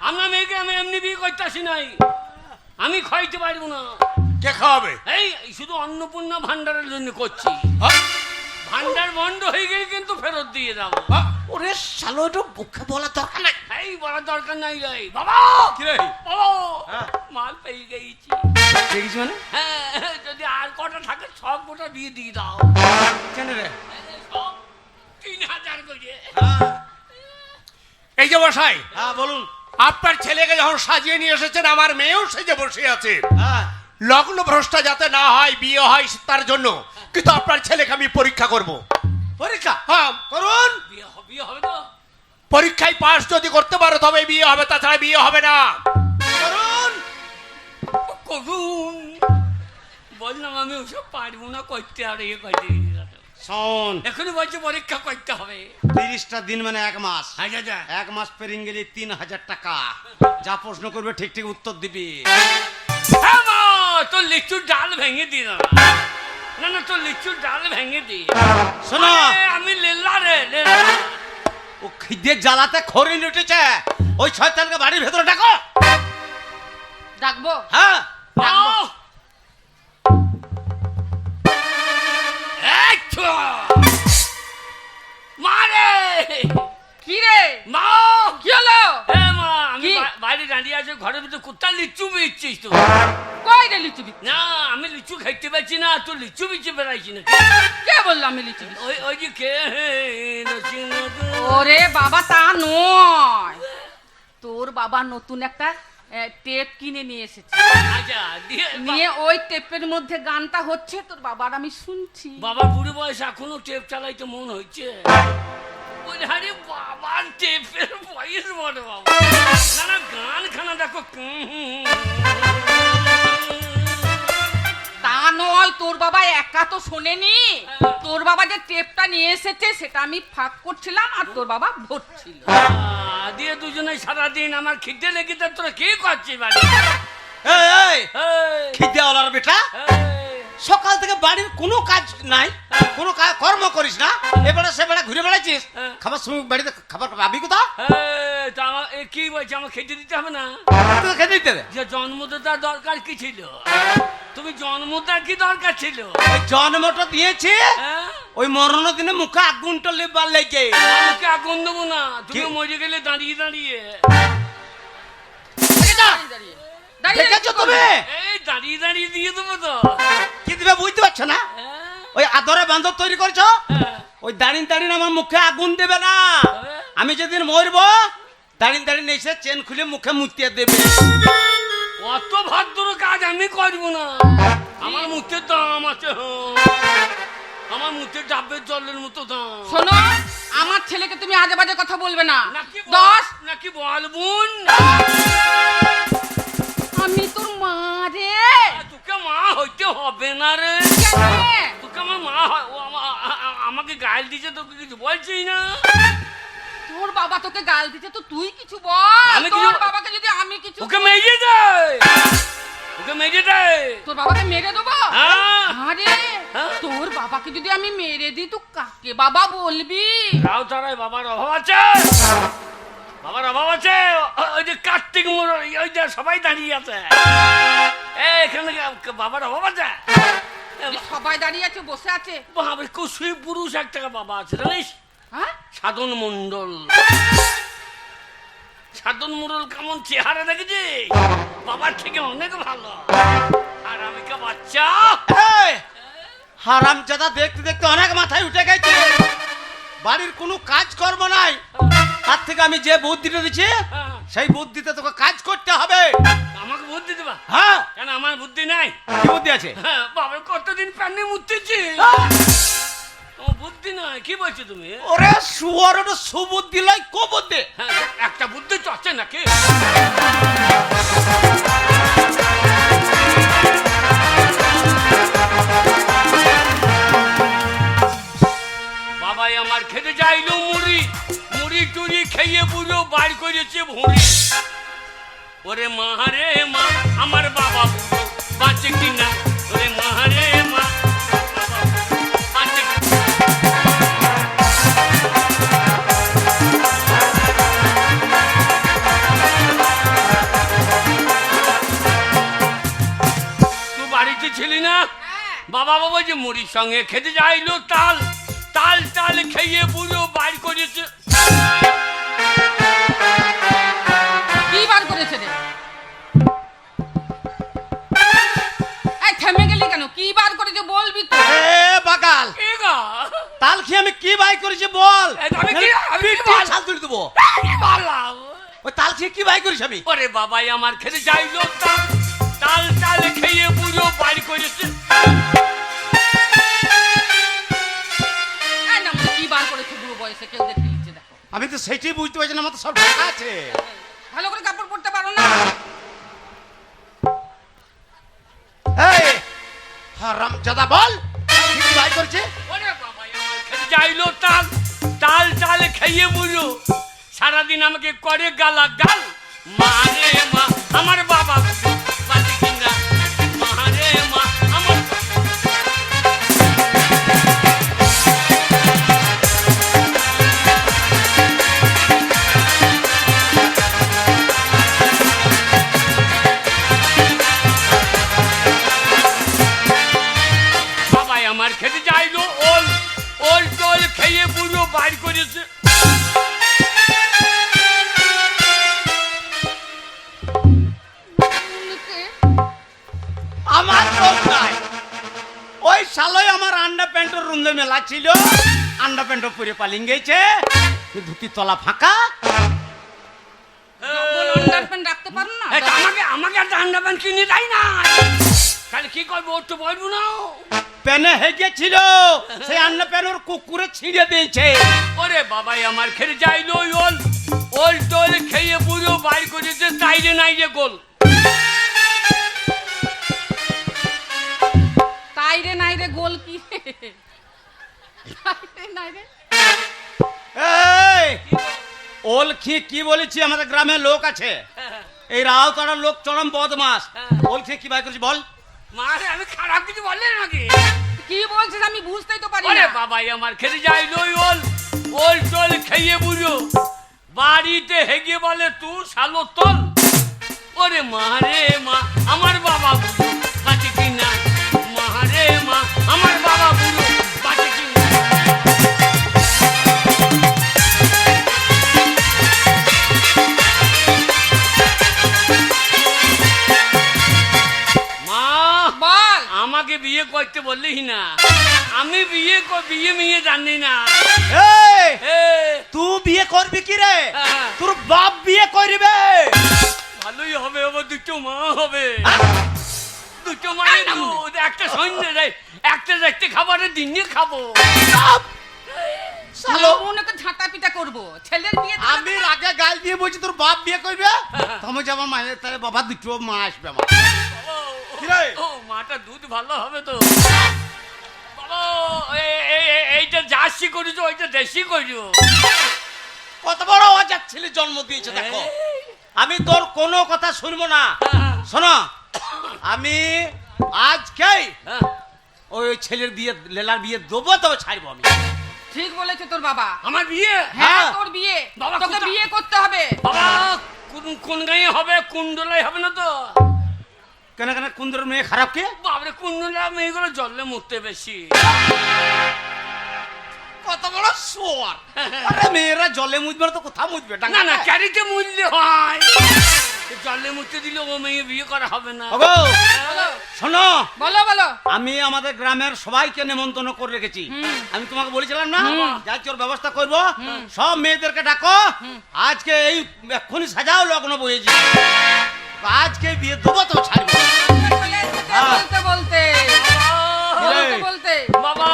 আমার মেয়েকে আমি এমনি বিয়ে করতে আসি নাই, আমি খাইতে পারবো না। কে খাওয়াবে? এই শুধু অন্নপূর্ণা ভান্ডারের জন্য করছি, ভান্ডার বন্ধ হয়ে গেলে কিন্তু ফেরত দিয়ে যাবো। ওরে শালো, একটু মুখে বলা দরকার নাই। এই বলার দরকার নাই রে বাবা। কি রে বাবা, মাল পেয়ে গেছি। দেখিস মানে? হ্যাঁ, যদি আর কটা থাকে সব গোটা দিয়ে দিয়ে দাও। কেন রে? সব 3000 করে। এই যে মশাই, হ্যাঁ বলুন। আপনার ছেলেকে যখন সাজিয়ে নিয়ে এসেছেন, আমার মেয়েও সেজে বসে আছে হ্যাঁ, লগ্ন ভ্রষ্টা যাতে না হয়, বিয়ে হয় তার জন্য। কিন্তু আপনার ছেলেকে আমি পরীক্ষা করব। পরীক্ষা হ্যাঁ করুন। বিয়ে হবে না? পরীক্ষায় পাস যদি করতে পারো তবে বিয়ে হবে, তাছাড়া বিয়ে হবে না। করুন করুন। বললাম আমি ওসব পারবো না করতে, আর ইয়ে করতে। শোন, এখনই বলছে পরীক্ষা করতে হবে। 30টা দিন মানে 1 মাস। আচ্ছা, 1 মাস পেরিয়ে গেলে 3000 টাকা। যা প্রশ্ন করবে ঠিক ঠিক উত্তর দিবি। হ্যাঁ মা, তোর লিচুর ডাল ভেঙে দি না। না না, তোর লিচুর ডাল ভেঙে দি। শোনো, আমি লেলা রে, লেলা। ও খিদে জ্বালাতে খড়ি উঠেছে। ওই শয়তানকে বাড়ির ভেতরে ডাকো। ডাকবো? হ্যাঁ, ডাকবো। মারে কি রে? মা, কি হলো? হ্যাঁ মা, আমি কি? বাইরে দাঁড়িয়ে আছি, ঘরের ভিতরে কুত্তা লিচু বেচছিস তো? কই রে লিচু বিচি? না, আমি লিচু খাইতে পারছি না, তুই লিচু বিচে বেড়াইছি না। কে বললো আমি লিচু বিচি? ওই যে কে ওরে বাবা, তা নয়। তোর বাবা নতুন একটা টেপ কিনে নিয়ে এসেছে। আচ্ছা, নিয়ে ওই টেপের মধ্যে গানটা হচ্ছে, তোর বাবার আমি শুনছি। বাবার বুড়ো বয়স এখনো টেপ চালাইতে মন হচ্ছে? আরে বাবার টেপের বয়স বড় বাবা। না না, গান খানা দেখো। তা নয়, তোর বাবা একা তো শোনেনি। তোর বাবা যে টেপটা নিয়ে এসেছে সেটা আমি ফাঁক করছিলাম, আর তোর বাবা ভরছিল। দিয়ে দুজনে সারাদিন আমার খিদে লেগেছে। তোরা কি করছিস বাড়ি? এই এই খিদে ওলার বেটা, সকাল থেকে বাড়ির কোনো কাজ নাই, কোনো কর্ম করিস না, এবারে সেবারে ঘুরে বেড়াচ্ছিস। খাবার সময় বাড়িতে খাবার পাবি কোথা? কি বলছে, আমার খেতে দিতে হবে না? তোকে খেতে দিতে দে। যে জন্মদাতার দরকার কি ছিল? তুমি জন্মদার কি দরকার ছিল? ওই জন্মটা দিয়েছি, হ্যাঁ? ওই মরণ দিনে মুখে আগুনটা লেবার লেগে। আমাকে আগুন দেবো না, তুমি কি? মরে গেলে দাঁড়িয়ে দাঁড়িয়ে। দেখেছো তুমি? এই দাঁড়িয়ে দাঁড়িয়ে দিয়ে দেবো তো। কি দিবে বুঝতে পারছো না? হ্যাঁ? ওই আদরে বান্ধব তৈরি করছো, হ্যাঁ। ওই দাঁড়িয়ে দাঁড়িয়ে আমার মুখে আগুন দেবে না। আমি যেদিন মরবো, দাঁড়িয়ে দাঁড়িয়ে এসে চেন খুলে মুখে মুতিয়ে দেবে। অত ভদ্র কাজ আমি করবো না। আমার মুখের দাম আছে, আমার মুখের ডাবের জলের মতো দাম। শোনো, আমার ছেলেকে তুমি আজে বাজে কথা বলবে না। নাকি বলবুন? আমি তোর মা রে। তোকে মা হইতে হবে না রে। তোকে আমার মা আমাকে গাল দিছে, তোকে কিছু বলছিস না? তোর বাবা তোকে গাল দিতে তো তুই কিছু বল। আমি কিছু- তোর বাবাকে যদি আমি কিছু ওকে মেরে দেয়, ওকে মেরে দেয়। তোর বাবাকে মেরে দেবো? হ্যাঁ। আরে হ্যাঁ? তোর বাবাকে যদি আমি মেরে দিই, তুই কাকে বাবা বলবি? তাও তারাই বাবার অভাব আছে, বাবার অভাব আছে। ওই যে কার্তিক মোড়, ওই যে সবাই দাঁড়িয়ে আছে, এখানে বাবার অভাব আছে। সবাই দাঁড়িয়ে আছে, বসে আছে। বাবা, কুশি পুরুষ একটা বাবা আছে জানিস? হ্যাঁ, সাধন মন্ডল। সাধন মন্ডল কেমন চেহারা দেখেছি, বাবার থেকে অনেক ভালো। আর আমি কে বাচ্চা, হারামজাদা দেখতে দেখতে অনেক মাথায় উঠে গেছে। বাড়ির কোনো কাজ কর্ম নাই, তার থেকে আমি যে বুদ্ধিটা দিচ্ছি সেই বুদ্ধিতে তোকে কাজ করতে হবে। আমাকে বুদ্ধি দেবা? হ্যাঁ, কেন আমার বুদ্ধি নাই? কি বুদ্ধি আছে? বাবা কতদিন প্যান্ডে মুতেছি, বুদ্ধি নাই। কি বলছো তুমি? ওরে শুয়ার, ওটা সুবুদ্ধি লয়, কুবুদ্ধি। একটা বুদ্ধি তো আছে নাকি? বাবাই আমার খেতে চাইলো মুড়ি, মুড়ি টুড়ি খেয়ে পুরো বার করেছে ভুঁড়ি। ওরে মা রে মা, আমার বাবা বুড়ো বাঁচে কিনা? ওরে মা রে মা, বাঁচে কিনা? বাবা বাবা যে মুড়ির সঙ্গে খেতে যাইলো তাল তাল তাল খেয়ে বুড়ো বাইর করেছে। কি বার করেছে রে? এই থেমে গেলি কেন? কি বার করেছে বলবি তো? এ বাগাল, এ গা, তাল খেয়ে আমি কি বাই করেছি বল। আমি কি পিঠে ছাল তুলে দেবো। কি বললাম? ওই তাল খেয়ে কি বাই করেছি আমি? ওরে বাবাই আমার খেতে যাইলো তাল তাল তাল খেয়ে বুড়ো বাইর করেছে। এই না মানে কি বার করেছে বুড়ো বয়সে? কেউ দেখতে ইচ্ছে দেখো। আমি তো সেটাই বুঝতে পারছি না, আমার তো সব ঢাকা আছে। ভালো করে কাপড় পরতে পারো না? এই হারাম জাদা বল, কি বাই করেছে? ওরে বাবাই আমার খেতে যাইলো তাল তাল তাল খেয়ে বুড়ো সারাদিন আমাকে করে গালা গাল। মা রে মা আমার বাবা বুড়ো বাঁচে কিনা, মা রে মা আমার বাবাই আমার খেতে যাইলো ওল ওল টোল খেয়ে বুড়ো বাইর করেছে। আমার দোষ নাই, ওই শালোই আমার আন্ডা প্যান্টের রুমে মেলা ছিল, আন্ডা প্যান্ট পরে পালিং গেছে, ধুতি তলা ফাঁকা। ডবল আন্ডারপ্যান্ট রাখতে পারো না? এই তো আমাকে আমাকে একটা আন্ডারপ্যান কিনে দেয় না, তাহলে কি করবো? ওর তো বলবো না। প্যানে হেগেছিল, সেই আন্ডা প্যান ওর কুকুরে ছিঁড়ে দিয়েছে। ওরে বাবাই আমার খেতে যাইলো ওই ওল ওল টোল খেয়ে বুড়ো বাইর করেছে। তাই রে নাই রে গোল। তাই রে নাই রে গোল কি? তাই রে নাই রে। এই ওল খেয়ে কি বলেছি, আমাদের গ্রামে লোক আছে, এই রাউতাড়ার লোক চরম বদমাস। ওল খেয়ে কি বাই করেছি বল। মারে আমি খারাপ কিছু বললে নাকি? কি বলছিস আমি বুঝতেই তো পারি ওরে না। বাবাই আমার খেতে যাইলো ওই ওল ওল টোল খেয়ে বুড়ো বাড়িতে হেগে বলে তুই শালো তল। ওরে মা রে মা আমার বাবা বুড়ো বাঁচে কিনা, মা রে মা আমার বাবা বুড়ো বাঁচে কিনা। মা বল। আমাকে বিয়ে করতে বললি না, আমি বিয়ে মেয়ে জানি না। এই এ, তুই বিয়ে করবি কি রে? হ্যাঁ। তোর বাপ বিয়ে করবে। ভালোই হবে, আবার দুটো মা হবে। দুটো মা একটা সৈন্য দেয়, একটা দেখতে খাবারের দিনে খাবো। শালো, ওনাকে ঝাঁটা পিটা করবো। ছেলের বিয়ে দিলে আমি রাগে গাল দিয়ে বলছি তোর বাপ বিয়ে করবে, তুমি যে আমার মায়ের তাহলে বাবা দুটো মা আসবে আমার। কি রে? ও মাটা দুধ ভালো হবে তো। বাবা এইটা জার্সি করেছো, ওইটা দেশি করেছো। কত বড় অজাত ছেলে জন্ম দিয়েছে দেখো। আমি তোর কোনো কথা শুনবো না। শোনো, আমি আজকেই হ্যাঁ, ওই ছেলের বিয়ে, লেলার বিয়ে দেবো, তবে ছাড়বো আমি। ঠিক বলেছে তোর বাবা। আমার বিয়ে? হ্যাঁ হ্যাঁ। তোর বিয়ে। বাবা, তোকে কোথা- বিয়ে করতে হবে। বাবা কোন গাঁয়ে হবে? কুণ্ডলাই হবে না তো? কেন কেন কুন্দর মেয়ে খারাপ কে? বাবরে কুণ্ডলা মেয়েগুলো জলে মুততে বেশি। কত বড় সোয়ার! আরে মেয়েরা জলে মুজবে না তো কোথাও মুজবে? না না, ক্যারিতে মূল্য হয়। জলে মুততে দিলে ও মেয়ে বিয়ে করা হবে না। ওগো, বলো শোনো, বলো বলো। আমি আমাদের গ্রামের সবাইকে নেমন্তন্ন করে রেখেছি। আমি তোমাকে বলেছিলাম না, যাচ্ছি ওর ব্যবস্থা করবো। সব মেয়েদেরকে ডাকো, আজকে এই এক্ষুনি সাজাও, লগ্ন বয়েছি। আজকে বিয়ে দেবো তো ছাড়বো। বলতে বলতে বলতে বলতে বাবা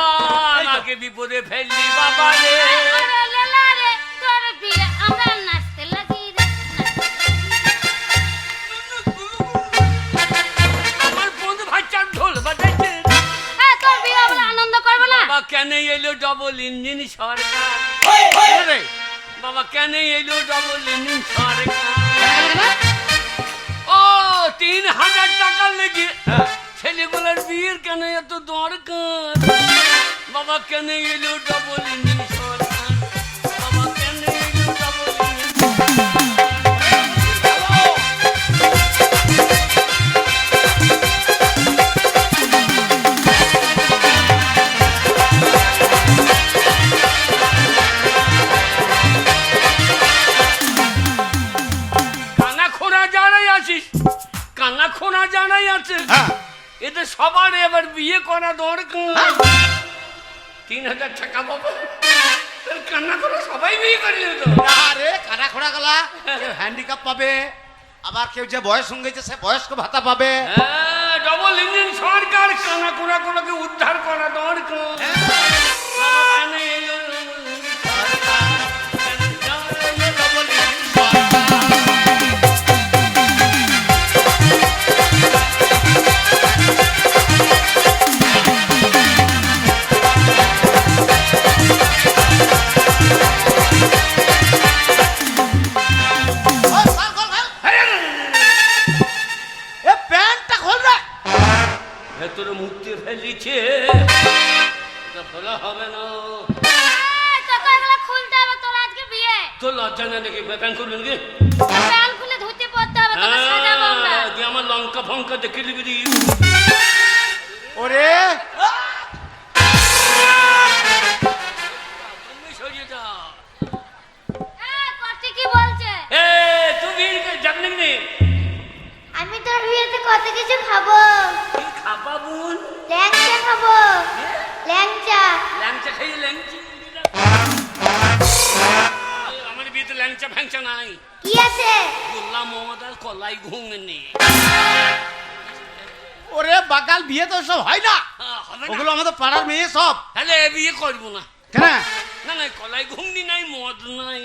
আমাকে বিপদে ফেললি বাবা রে। আরে লেলা রে, তোর বিয়ে আমরা নাচতে লাগি রে। আমার বন্ধু ভাইচার ঢোল বাজাইছে। তোর বিয়ে আমরা আনন্দ করবো না? বাবা কেন এলো ডবল ইঞ্জিন সরকার? রে, বাবা কেন এলো ডবল ইঞ্জিন সরকার? ও 3000 টাকা লেগে ছেলেগুলোর বিয়ের কেন এত দরকার? বাবা কেন এলো ডবল ইঞ্জিন সরকার? বাবা কেন এলো ডবল ইঞ্জিন? শোনা জানাই আছে হ্যাঁ এদের সবার এবার বিয়ে করা দরকার 3,000 টাকা পাবো কান্না করে সবাই বিয়ে করে তো আরে কানা খোড়া গলা কেউ হ্যান্ডিক্যাপ পাবে, আবার কেউ যে বয়স হয়ে গেছে সে বয়স্ক ভাতা পাবে। হ্যাঁ ডবল ইঞ্জিন সরকার কানা কোনা কোনাকে উদ্ধার করা দরকার ওই, খোল, খোল, খোল। এ প্যান্টটা খোল রে। ভেতরে মুক্তি ফেলিছে এটা খোলা হবে না এই, তোকে এগুলো খুলতে হবে, তোর আজকে বিয়ে। তো লজ্জা না নাকি প্যান করবেন কি প্যান্ট খুলে ধুতে পড়তে হবে, তোকে সাজাবো আমরা। তুই আমার লঙ্কা ফঙ্কা দেখে নিবি রে। ওরে তুমি সরিয়ে যা এই, কর্তি কি বলছে? এ তুমি যাবি নাকি আমি তোর বিয়েতে কত কিছু খাবো। কি খাবা বোন ল্যাংচা খাবো, ল্যাংচা। ল্যাংচা খাইয়ে ল্যাংচা আমার বিয়েতে ল্যাংচা ফ্যাংচা নাই কি আছে? গোল্লা মোহাম্মদ আর কলাই ঘুমেনি ওরে বাগাল বিয়ে তো সব হয় না, হবে ওগুলো আমাদের পাড়ার মেয়ে সব। তাহলে বিয়ে করবো না কেন? না না কলাই ঘুমনি নাই মদ নাই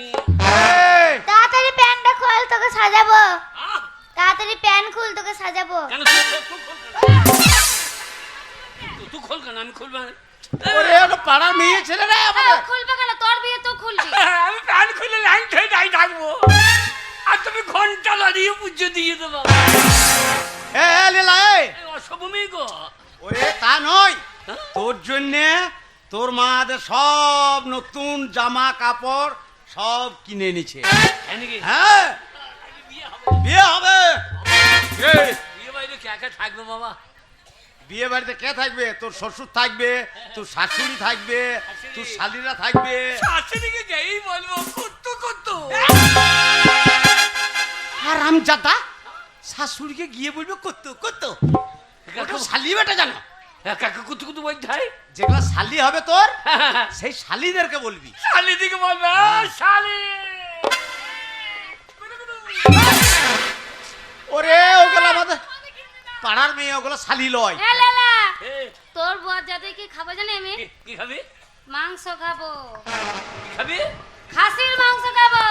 এই, তাড়াতাড়ি প্যান্টটা খোল, তোকে সাজাবো। আহ, তাড়াতাড়ি প্যান্ট খুল, তোকে সাজাবো। কেন তুই খোল কেন আমি খুলবো না। ওরে ওটা পাড়ার মেয়ে ছেলে রে আমাদের। খুলবে কেন? তোর বিয়ে তো খুলবি। আমি প্যান খুলে লাইন খেয়ে যাই থাকবো আর তুমি ঘন্টা দাঁড়িয়ে পুজো দিয়ে দেবো এ লীলা, এই, অসভূমি গো ওরে তা নয়, হ্যাঁ? তোর জন্যে তোর মাদের সব নতুন জামা কাপড় সব কিনে এনেছে। হ্যাঁ নাকি? হ্যাঁ বিয়ে হবে বিয়ে হবে। এই, বিয়ে বাড়িতে কে কে থাকবে বাবা বিয়ে বাড়িতে কে থাকবে? তোর শ্বশুর থাকবে, তোর শাশুড়ি থাকবে, তোর শালিরা থাকবে। শাশুড়িকে গেই বলবো কত্তু কত্তু আর আমজাদা শাশুড়িকে গিয়ে বলবে কত কত, ওটা শালি বেটা জানো। কাকা কুতু কুতু বলতে হয় যেগুলো শালি হবে তোর সেই শালিদেরকে বলবি। শালি দিকে বলবে শালি ওরে ওগুলো আমাদের পাড়ার মেয়ে, ওগুলো শালি লয়। এ লেলা, এ, তোর বর যাতে কি খাবো জানি আমি? কি খাবি মাংস খাবো, কি খাবি খাসির মাংস খাবো।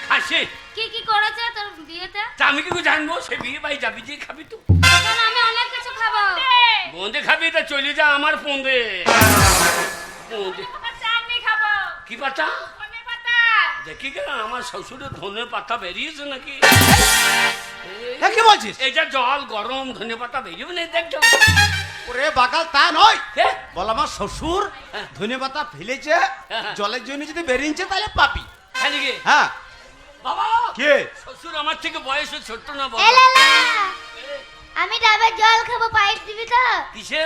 খাসি কি কি করেছে তোর বিয়েতে? তা আমি কি করে জানবো সে বিয়ে বাড়ি যাবি যে খাবি তো এখন আমি অনেক কিছু খাবো। বোঁদে খাবি তা চলে যা আমার পোঁদে বোঁদে চাটনি খাবো, কি পাতা ধনে পাতা। দেখি কেন আমার শ্বশুরের ধনে পাতা বেরিয়েছে নাকি এ কি বলছিস? এই যা জল গরম ধনে পাতা বেরিয়ে নেই দেখছো ওরে বাগাল তা নয়, হে? বল আমার শ্বশুর ধনে পাতা ফেলেছে, হ্যাঁ। জলের জন্য যদি বেরিয়েছে তাহলে পাবি। হ্যাঁ নাকি? হ্যাঁ বাবা কে? শ্বশুর আমার থেকে বয়সে ছোট না বড় এ লেলা, আমি ডাবের জল খাবো, পাইপ দিবি তো? কিসে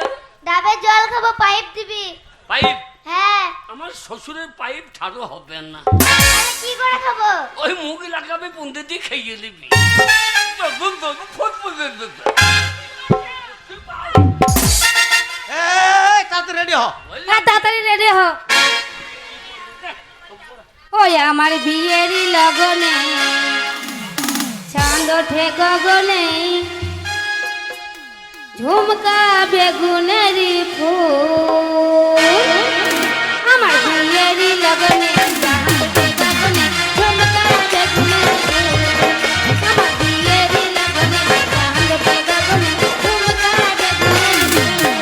ডাবের জল খাবো, পাইপ দিবি? পাইপ হ্যাঁ। আমার শ্বশুরের পাইপ ঠাড়ো হবে না আমি কি করে খাবো? ওই মুখ লাগাবে পুঁদে দিয়ে খেয়ে নিবি এই তাতে রেডি হ। হ্যাঁ, তাড়াতাড়ি রেডি হ। ওই আমার বিয়েরই লগনে চাঁদ ওঠে গগনে, ঝুমকা বেগুনেরই ফুল। আমার বিয়েরই লগনে চাঁদ ওঠে গগনে, ঝুমকা বেগুনেরই ফুল। আমার বিয়েরই লগনে চাঁদ ওঠে গগনে, ঝুমকা বেগুনেরই ফুল।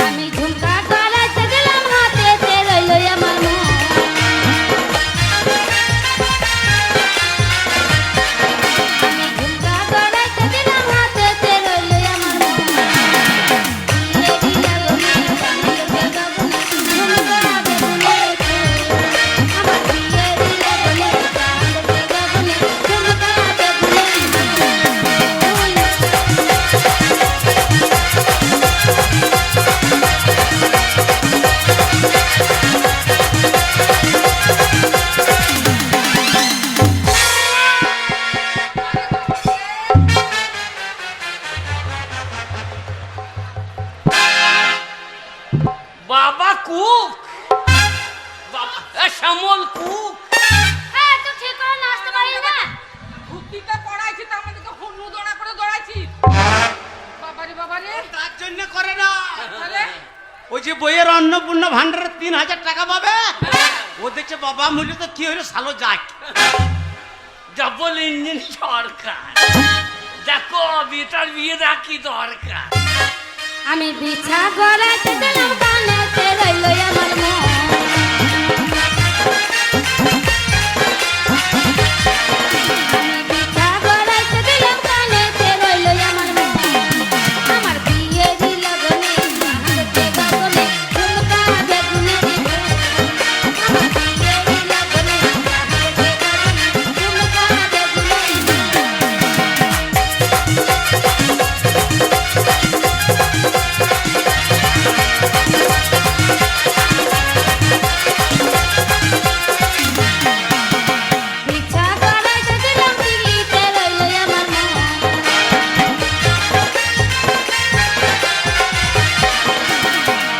আমি ঝুমকা গলাতে গেলাম, হাতেতে রইল আমার মন। কুক বাবা শ্যামল কুক হ্যাঁ তুই ঠিক করে নাচতে পারিস না ভুক্তিতে পড়াইছি তার মধ্যে তো হনু দোড়া করে দৌড়াইছি বাবারে তার জন্য করে না তাহলে ওই যে বইয়ের অন্নপূর্ণা ভান্ডারের 3000 টাকা পাবে ও দেখছে বাবা মূল্য তো কি হইলো সালো যাক ডবল ইঞ্জিন সরকার দেখো বেটার বিয়ে রাখি দরকার আমি বিছা গড়াইতে দিলাম কানেতে রইল আমার মন আমি বিছা গড়াইতে দিলাম কানেতে রইল আমার মন আমার বিয়েরই লগনে হাতে গগনে ঝুমকা বেগুনে আমার বিয়েরই লগনে হাতে গগনে ঝুমকা বেগুনে পিছা গড়াইতে দিলাম দিল্লিতে রইল আমার মন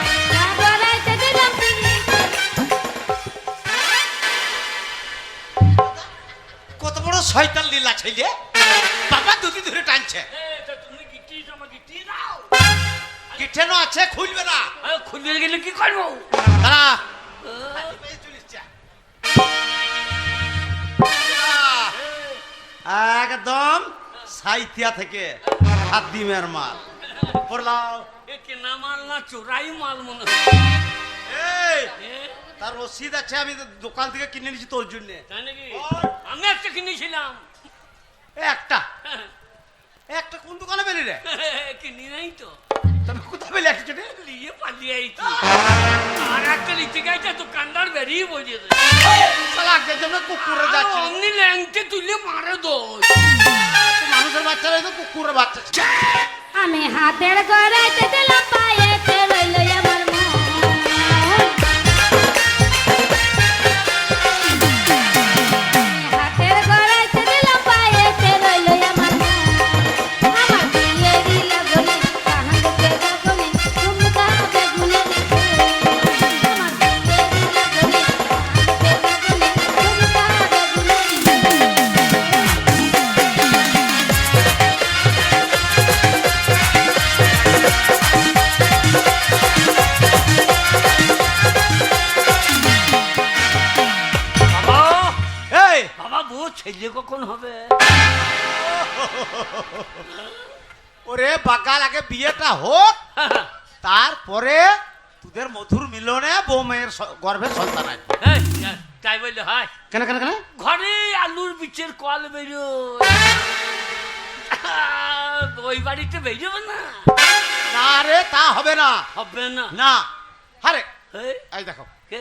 পিছা গড়াইতে দিলাম দিল্লিতে কত বড় শয়তান লীলা ছেলে বাবা দুটি ধরে টানছে তুমি গিটি আমাকে গিটি দাও কিঠেনো আছে খুলবে না খুলে গেলে কি করবো দাঁড়া একদম সাইথিয়া থেকে হাত ডিমের মাল পড়লাও এ কেনা মাল না চোরাই মাল মনে হয় এই এ, তার রসিদ আছে আমি তো দোকান থেকে কিনে নিয়েছি তোর জন্য তাই নাকি আমি একটা কিনেছিলাম একটা একটা কোন দোকানে পেলি রে কিনি নাই তো তবে কোথায় পেলি একটা চোটে নিয়ে পালিয়ে আইছি আর একটা নিতে গাইছে তো কান্দার বেরিয়ে বসেছে লাগছে জন্য কুকুরে যাচ্ছে অমনি ল্যাংটে তুলে মারে দোষ মানুষের বাচ্চারা তো কুকুরের বাচ্চা আমি হাতের গড়াইতে দিলাম পায়েতে রইল আমার মন হাতের গড়াইতে দিলাম পায়েতে রইল আমার মন আমার বিয়েরই লগনে কাহাঙ্গকে গগনে ঝুমকা বেগুনে আমার বিয়েরই লগনে কাহাঙ্গকে গগনে বাবা এই বাবা বউ ছেলে কখন হবে ওরে বাগাল আগে বিয়েটা হোক তারপরে তোদের মধুর মিলনে বউ মেয়ের গর্ভের সন্তান আসবে এই, তাই বললে হয় কেন কেন কেন ঘরে আলুর বিচের কল বেরো ওই বাড়িতে বেরোবে না না রে তা হবে না হবে না না আরে এই, এই দেখো কে?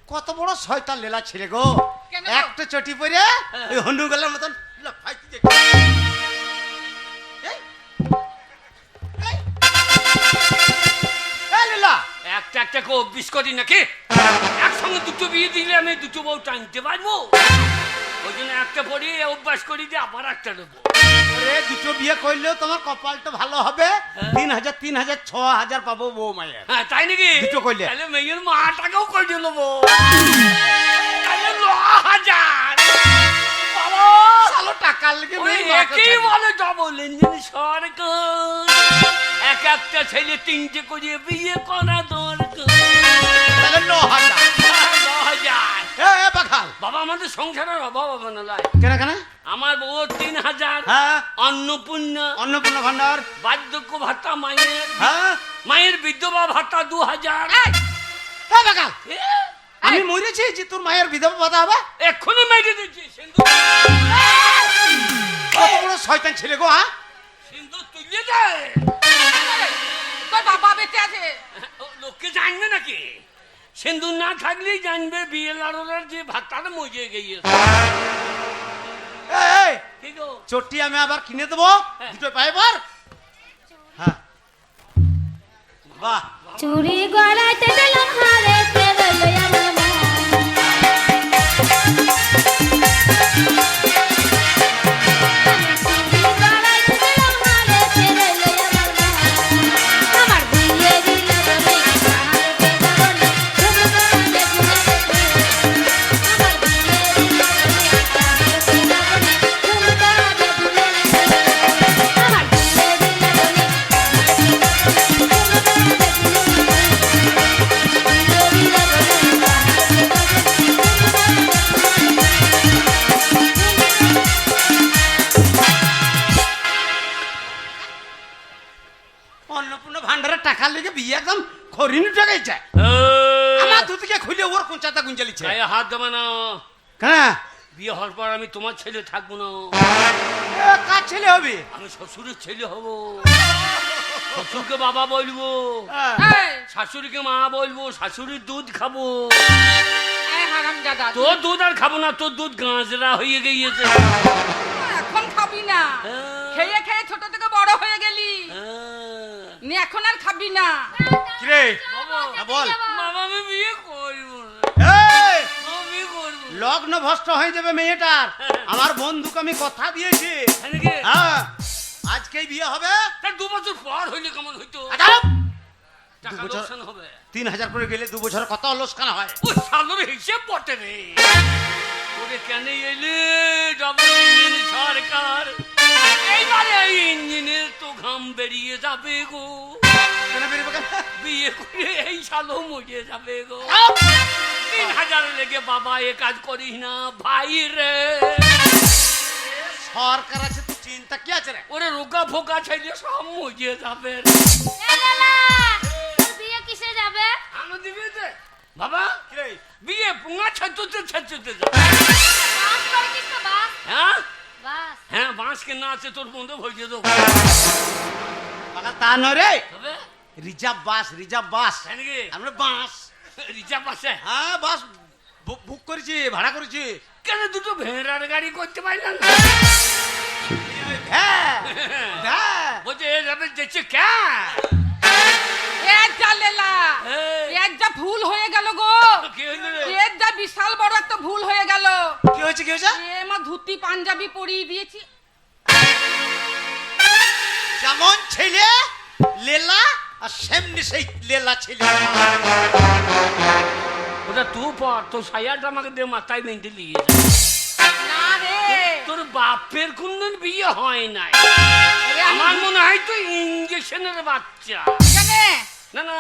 কত বড় শয়তান লীলা ছেলে গো কেন গো? একটা চটি পরে ওই হন্ডুগলের মতন লাফাইতে দেখি। এই, এই, এই লীলা একটা একটা করে অভ্যিস করি নাকি একসঙ্গে দুটো বিয়ে দিলে আমি দুটো বউ টানতে পারবো ওই জন্য একটা পরে অভ্যাস করি যে আবার একটা দেবো ওরে দুটো বিয়ে করলেও তোমার কপালটা ভালো হবে 3000 3000 6000 পাবো বউ মায়ের হ্যাঁ তাই নাকি দুটো করলে? তাহলে মেয়ের মাটাকেও করে নেবো তাহলে 9000 বাবা সালো টাকা লেগে ওই মেয়ে মাকে একই ছাড়বে। বলে ডবল ইঞ্জিন সরকার এক একটা ছেলে তিনটে করে বিয়ে করা দরকার তাহলে 9000 9000 এ বাখাল বাবা আমাদের সংসারের অভাব হবে না লাই কেন কেন আমার বউ 3000 হ্যাঁ অন্নপূর্ণা অন্নপূর্ণ ভান্ডার বার্ধক্য ভাতা মায়ের হ্যাঁ মায়ের বিধবা ভাতা 2000 এ বাখাল আমি মরেছি যে তোর মায়ের বিধবা ভাতা হবে এক্ষুনি মেরে দিচ্ছি সিন্ধু কত বড় শয়তান ছেলে গো হ্যাঁ সিন্ধু তুলে দেয় তোর বাবা বেঁচে আছে লোককে জানবে নাকি সিন্ধু না থাকলেই জানবে বিয়ে লাড়ার যে ভাতাটা মজে গিয়েছে এই কি গো চটি আমি আবার কিনে দেবো দুটো পায়ে বার হ্যাঁ বাহ চুরি গড়াইতে দিলাম হারেতে রইল আমার মন চুরি গড়াইতে দিলাম হারেতে রইল আমার মন আমার বিয়েরই লগনে কাহাঙ্গকে গগনে অন্নপূর্ণ ভান্ডারের টাকা লেগে বিয়ে একদম খরিনি টাকাইছে আমার দুদিকে খুলে ওর কোঁচাটা গুঞ্জালিছে গায়ে হাত দেবে না। কেন বিয়ে হওয়ার পর আমি তোমার ছেলে থাকবো না, কার ছেলে হবে? আমি শ্বশুরের ছেলে হব। শ্বশুরকে বাবা বলবো, এই, শাশুড়িকে মা বলবো, শাশুড়ির দুধ খাবো। এই হারামজাদা, তোর দুধ আর খাবো না, তোর দুধ গাঁজরা হয়ে গিয়েছে। এখন খাবি না, খেয়ে খেয়ে ছোট থেকে বড় হয়ে গেলি, নি এখন আর খাবি না। কিরে বাবা, বল বাবা আমি বিয়ে করবো না, এই, আমি বিয়ে করবো না। লগ্ন ভ্রষ্ট হয়ে যাবে মেয়েটার। আমার বন্ধুকে আমি কথা দিয়েছি, হ্যাঁ নাকি? হ্যাঁ আজকেই বিয়ে হবে। তা 2 বছর পর হইলে কেমন হইতো? আচ্ছা, টাকা 2 বছর? লোকসান হবে। 3000 করে গেলে 2 বছর কত লোকসান হয়? ও সালোর হিসেব পটে রে। ওরে কেন এলে ডাবল ইঞ্জিন সরকার, এইবারে এই ইঞ্জিনের তো ঘাম বেরিয়ে যাবে গো। কেন বেরোবে কেন? বিয়ে করে এই সালো মরে যাবে গো। 3000 লেগে বাবা এ কাজ করিস না ভাই রে। সরকার আছে তো চিন্তা কি আছে রে? ওরে রোগা ফোকা ছেলে সব মরে যাবে রে। এ লালা, তোর বিয়ে কিসে যাবে? আনো দিবে যে বাবা কিরে বিয়ে পুঙা ছাতুতে ছাতুতে যা। বাস করেছিস তো বাস? হ্যাঁ বাস। হ্যাঁ বাঁশকে না আছে তোর বন্ধু ভরিয়ে দেবো। বাবা তা নয় রে, তবে রিজার্ভ বাস, রিজার্ভ বাস। তাই নাকি? আমরা বাস, রিজার্ভ আছে? হ্যাঁ বাস বুক করেছি, ভাড়া করেছি। কেন দুটো ভেড়ার গাড়ি করতে পারলাম না? হ্যাঁ হ্যাঁ বলছে এ যাবে যেছে ক্যা? এর যা লেলা, এই, এর যা ভুল হয়ে গেল গো, কি হইলো রে? এর যা বিশাল বড় একটা ভুল হয়ে গেল। কি হয়েছে কি হয়েছে? এ মা ধুতি পাঞ্জাবি পরিয়ে দিয়েছি। যেমন ছেলে লেলা আর সেমনি সেই লেলা ছেলে। ওটা তুই পর তোর সায়াটা আমাকে দে মাথায় বেঁধে নিয়ে যা। না রে, তোর বাপের কোনদিন বিয়ে হয় নাই, আরে আমার মনে হয় তুই ইঞ্জেকশনের বাচ্চা। কেন না না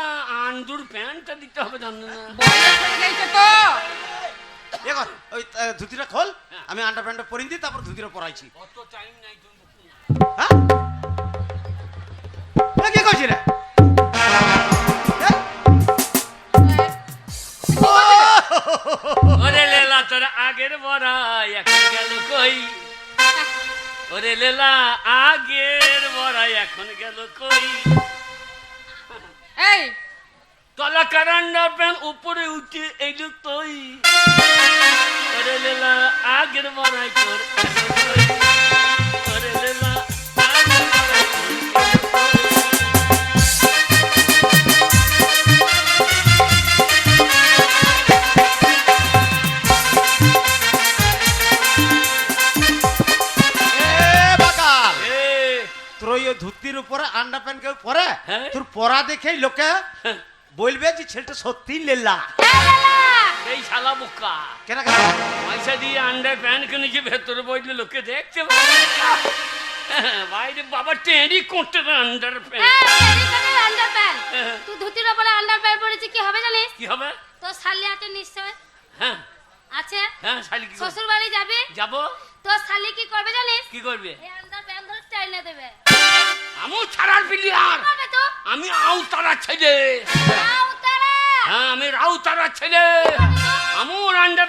আন্দুর প্যান্টটা দিতে হবে জানো না? বয়স হয়ে গেছে তো। এ কর, ওই ধুতিটা খোল, আমি আন্ডার প্যান্টটা পরিয়ে দিই, তারপর ধুতিটা পরাইছি। অত টাইম নাই তুমি। হ্যাঁ এ কি করছি রে? ওরে লেলা তোর আগের বড়াই এখন গেল কই? ওরে লেলা আগের বড়াই এখন গেল কই? এই তলা কারান্ডা প্যান উপরে উঠে এইলু তুই। ওরে লেলা আগের বড়াই তোর এখন কই? ওরে লেলা আগের বড়াই তোর এখন এ বাকাল, কই? এ, তোর ওই ধুতির উপরে আন্ডার প্যান্ট কেউ পরে? হ্যাঁ। তোর পরা দেখেই লোকে বলবে যে ছেলেটা সত্যি লেলা। এ লালা, এই শালা বোকা কেন কেন? পয়সা দিয়ে আন্ডার প্যান্ট কিনেছি, ভেতরে বইলে লোকে দেখতে পাবে। বাইরে বাবা টেরি করতে আন্ডার প্যান্ট এই এখানে আন্ডারপ্যান্ট। তুই ধুতির উপরে আন্ডারপ্যান্ট পরেছিস, কি হবে জানিস? কি হবে? তোর শালি আছে নিশ্চয়, হ্যাঁ আছে। হ্যাঁ শালি কি করবে? শ্বশুর বাড়ি যাবি, যাবো, তোর শালি কি করবে জানিস? কি করবে? এই আন্ডারপ্যান্ট ধরে টাইনে দেবে। আমিও ছাড়ার প্লেয়ার, করবে তো? আমি আউতারা ছেলে। নাও তারা। হ্যাঁ আমি রাউতারা ছেলে, আমিও আন্ডার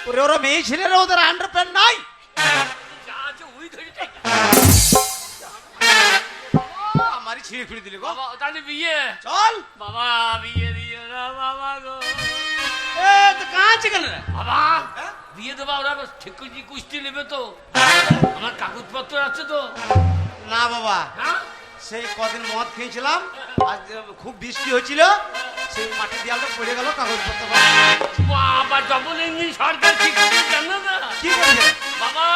ওরে ওরা মেয়ে ছেলেরা ওদের আন্ডার প্যান্ট নাই। যা আছে ওই ধরে take। আমারই ছিঁড়ে খুঁড়ে দিলে গো। বাবা তাহলে বিয়ে, চল। বাবা বিয়ে দিও না বাবা গো। এ তো কাঁদছে কেন রে? বাবা বিয়ে দেবা, ওরা ঠিক করে কুস্তি নেবে তো, আমার কাগজপত্র আছে তো? না বাবা, হ্যাঁ সেই কদিন মদ খেয়েছিলাম, আজ খুব বৃষ্টি হয়েছিল, সেই মাটির দেয়ালটা পড়ে গেল, কাগজপত্র বাবা ডবল ইঞ্জিন সরকার কি করে জানো না? কি করেছে? বাবা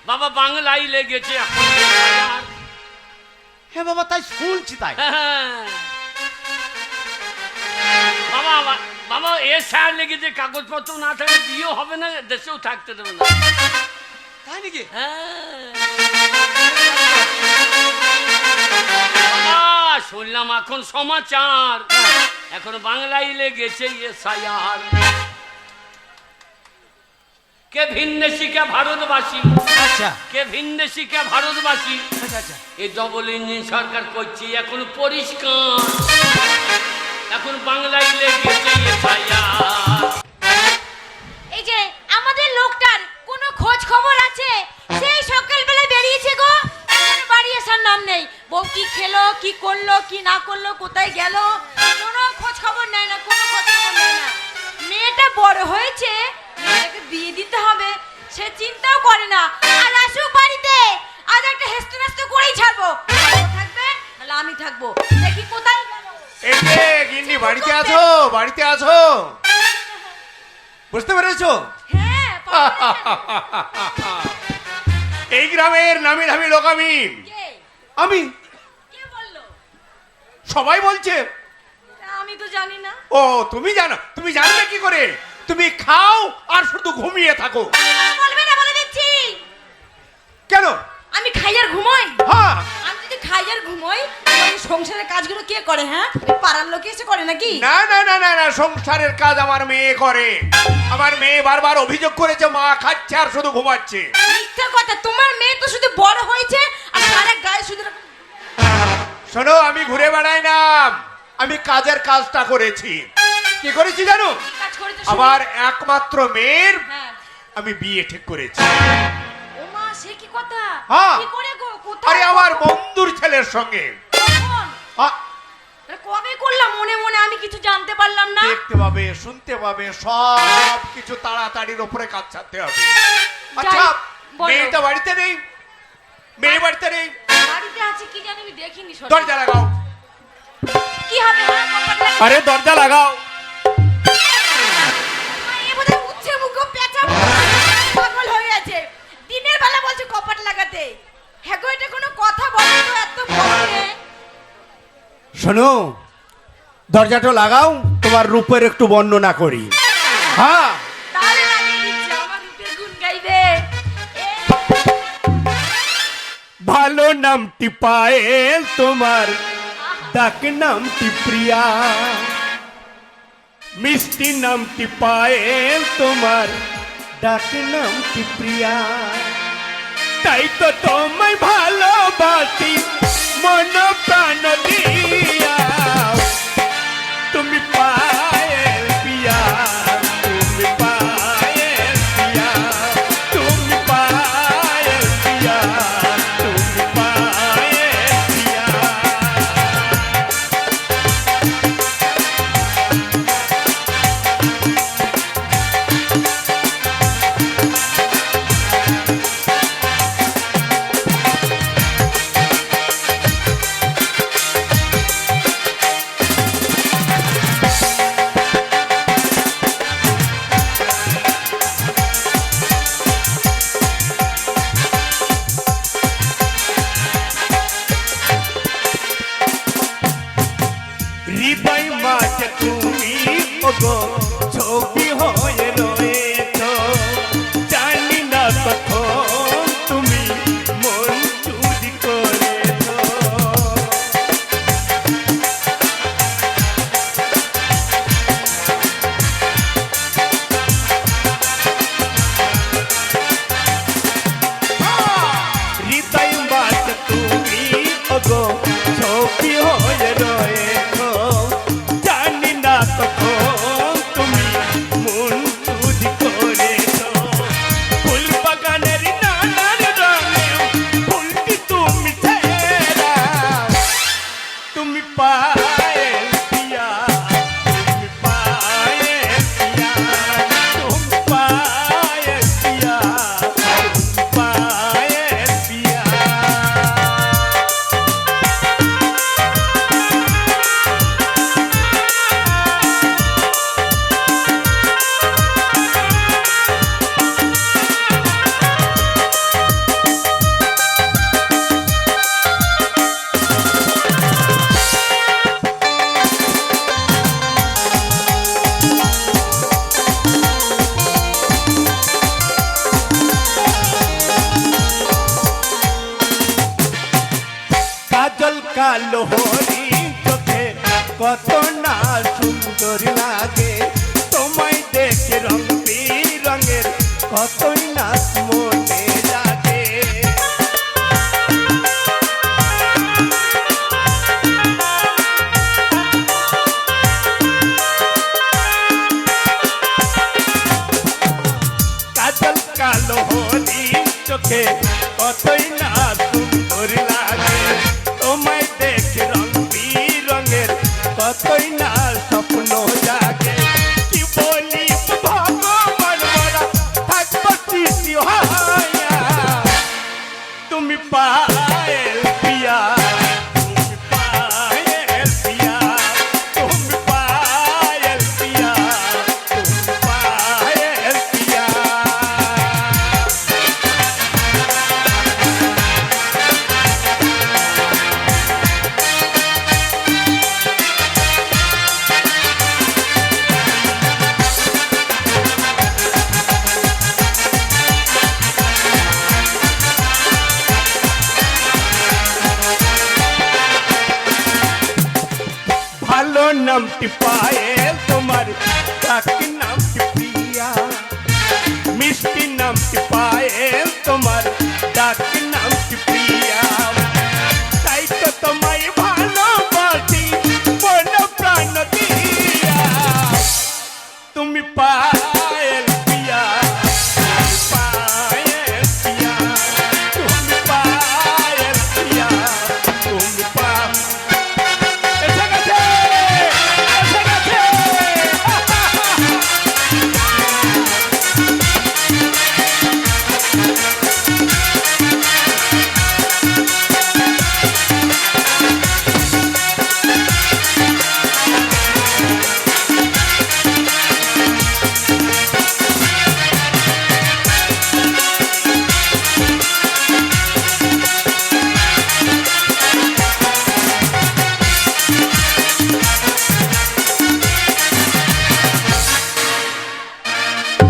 বাবা বাংলায় লেগেছে এখন। হ্যাঁ বাবা তাই শুনছি তাই। হ্যাঁ। বাবা বাবা এ স্যার লেগেছে, কাগজপত্র না থাকলে বিয়েও হবে না, দেশেও থাকতে দেবে না। তাই নাকি? হ্যাঁ। বাবা শুনলাম এখন সমাচার, এখন বাংলায় লেগেছে এসআইআর। কে ভিনদেশি কে ভারতবাসী, আচ্ছা কে ভিনদেশি কে ভারতবাসী। আচ্ছা আচ্ছা এই ডবল ইঞ্জিন সরকার করছে এখন পরিষ্কার, এখন বাংলায় লেগেছে এফআইআর। এই যে আমাদের লোকটার কোনো খোঁজ খবর আছে? সেই সকালবেলা বেরিয়েছে গো, এখন বাড়ি আসার নাম নেই। বউ কি খেলো, কি করলো, কি না করলো, কোথায় গেল, কোনো খোঁজ খবর নেয় না, কোনো খোঁজ খবর নেয় না। মেয়েটা বড় হয়েছে, মেয়েটাকে বিয়ে দিতে হবে, সে চিন্তাও করে না। আর আসুক বাড়িতে, আজ একটা হেস্ত নেস্ত করেই ছাড়বো। ও থাকবে নাহলে আমি থাকবো, দেখি কোথায় গেল। এই যে গিন্নি, বাড়িতে আছো? বাড়িতে আছো? বুঝতে পেরেছো? হ্যাঁ, পাগল কেন? এই গ্রামের নামি দামি লোক আমি। কে? আমি কে বললো? সবাই বলছে। আমি তো জানি না। ও তুমি জানো? তুমি জানবে কি করে? তুমি খাও আর শুধু ঘুমিয়ে থাকো। বলবে না, বলে দিচ্ছি। কেন? আমি খাই আর ঘুমোই? হ্যাঁ, আমি যদি খাই আর ঘুমোই, ওই সংসারের কাজগুলো কে করে? হ্যাঁ, পাড়ার লোকে এসে করে নাকি? না না না না না, সংসারের কাজ আমার মেয়ে করে। আমার মেয়ে বারবার অভিযোগ করেছে মা খাচ্ছে আর শুধু ঘুমাচ্ছে। মিথ্যা কথা, তোমার মেয়ে তো শুধু বড় হয়েছে আর সারা গায়ে শুধু এরকম শোনো, আমি ঘুরে বেড়াই না, আমি কাজের কাজটা করেছি। কি করেছি জানো? কাজ করেছে। আমার একমাত্র মেয়ের হ্যাঁ। আমি বিয়ে ঠিক করেছি। ও মা, সে কি কথা? হ্যাঁ। কি করে গো? কোথায়? আরে আমার বন্ধুর ছেলের সঙ্গে। কখন? আ, আরে কবে করলাম? মনে মনে আমি কিছু জানতে পারলাম না। দেখতে পাবে, শুনতে পাবে, সব কিছু তাড়াতাড়ির উপরে কাজ ছাড়তে হবে। আচ্ছা, বলো। মেয়েটা বাড়িতে নেই? মেয়ে বাড়িতে নেই? বাড়িতে আছে কি জানি, আমি দেখিনি। সত্যি। দরজা লাগাও। কি হবে? হ্যাঁ, কপাল লাগে। আরে দরজা লাগাও। এ বোধহয় উচ্ছে মুখো পেঁচা পাগল হয়ে আছে। দিনের বেলা বলছে কপাট লাগাতে। হ্যাঁ গো, এটা কোনো কথা বলে তো? এত বলে। শোনো, দরজাটা লাগাও, তোমার রূপের একটু বর্ণনা করি। হ্যাঁ, তাহলে লাগিয়ে দিচ্ছে, আমার রূপের গুণ গাইবে। এ, ভালো নামটি পায়েল তোমার, ডাক নামটি প্রিয়া, মিষ্টি নামটি পায়েল তোমার, ডাক নামটি প্রিয়া। তাই তো তোমায় ভালোবাসি মন প্রাণ দিয়া। তুমি পায়েল পিয়া, তুমি পায়েল পিয়া, তুমি পায়েল পিয়া, তুমি পায়েল পিয়া। হৃদয় মাঝে তুমি ওগো ছবি হয়ে রয়েছ, জানি না কখন তুমি মন চুরি করেছ। হৃদয় মাঝে তুমি ওগো ছবি হয়ে রয়েছ, জানি না কখন তুমি মন চুরি করেছ। ফুল বাগানের নানান রঙে ফুলটি তুমি ছেড়া, তুমি পায়েল পিয়া, তুমি পায়েল পিয়া, তুমি পায়েল পিয়া, তুমি পায়েল পিয়া। কাজল কালো হরি চোখে কত না সুন্দর লাগে, তোমায় দেখে রং বেরঙের কতই না মনে লাগে। কাজল কালো হরিণ চোখে কতই না সুন্দর লাগে, তোমায় দেখে রং বিরঙের কতই না স্বপ্ন জাগে। কি বলি ভগবান মোরা থাকবো স্মৃতি হইয়া, তুমি পায়েল পিয়া, তুমি পায়েল পিয়া, তুমি পায়েল পিয়া, তুমি পায়েল পিয়া। ভালো নামটি পায়েল তোমার, কাকি নামটি প্রিয়া, মিষ্টি নামটি পায়েল তোমার, ডাকি নামটি প্রিয়া। তাই তো তোমায় ভালোবাসি মন প্রাণ দিয়া, তুমি পায়েল পিয়া, তুমি পায়েল পিয়া, তুমি পায়েল পিয়া, তুমি পায়েল। এসে গেছে, এসে গেছে।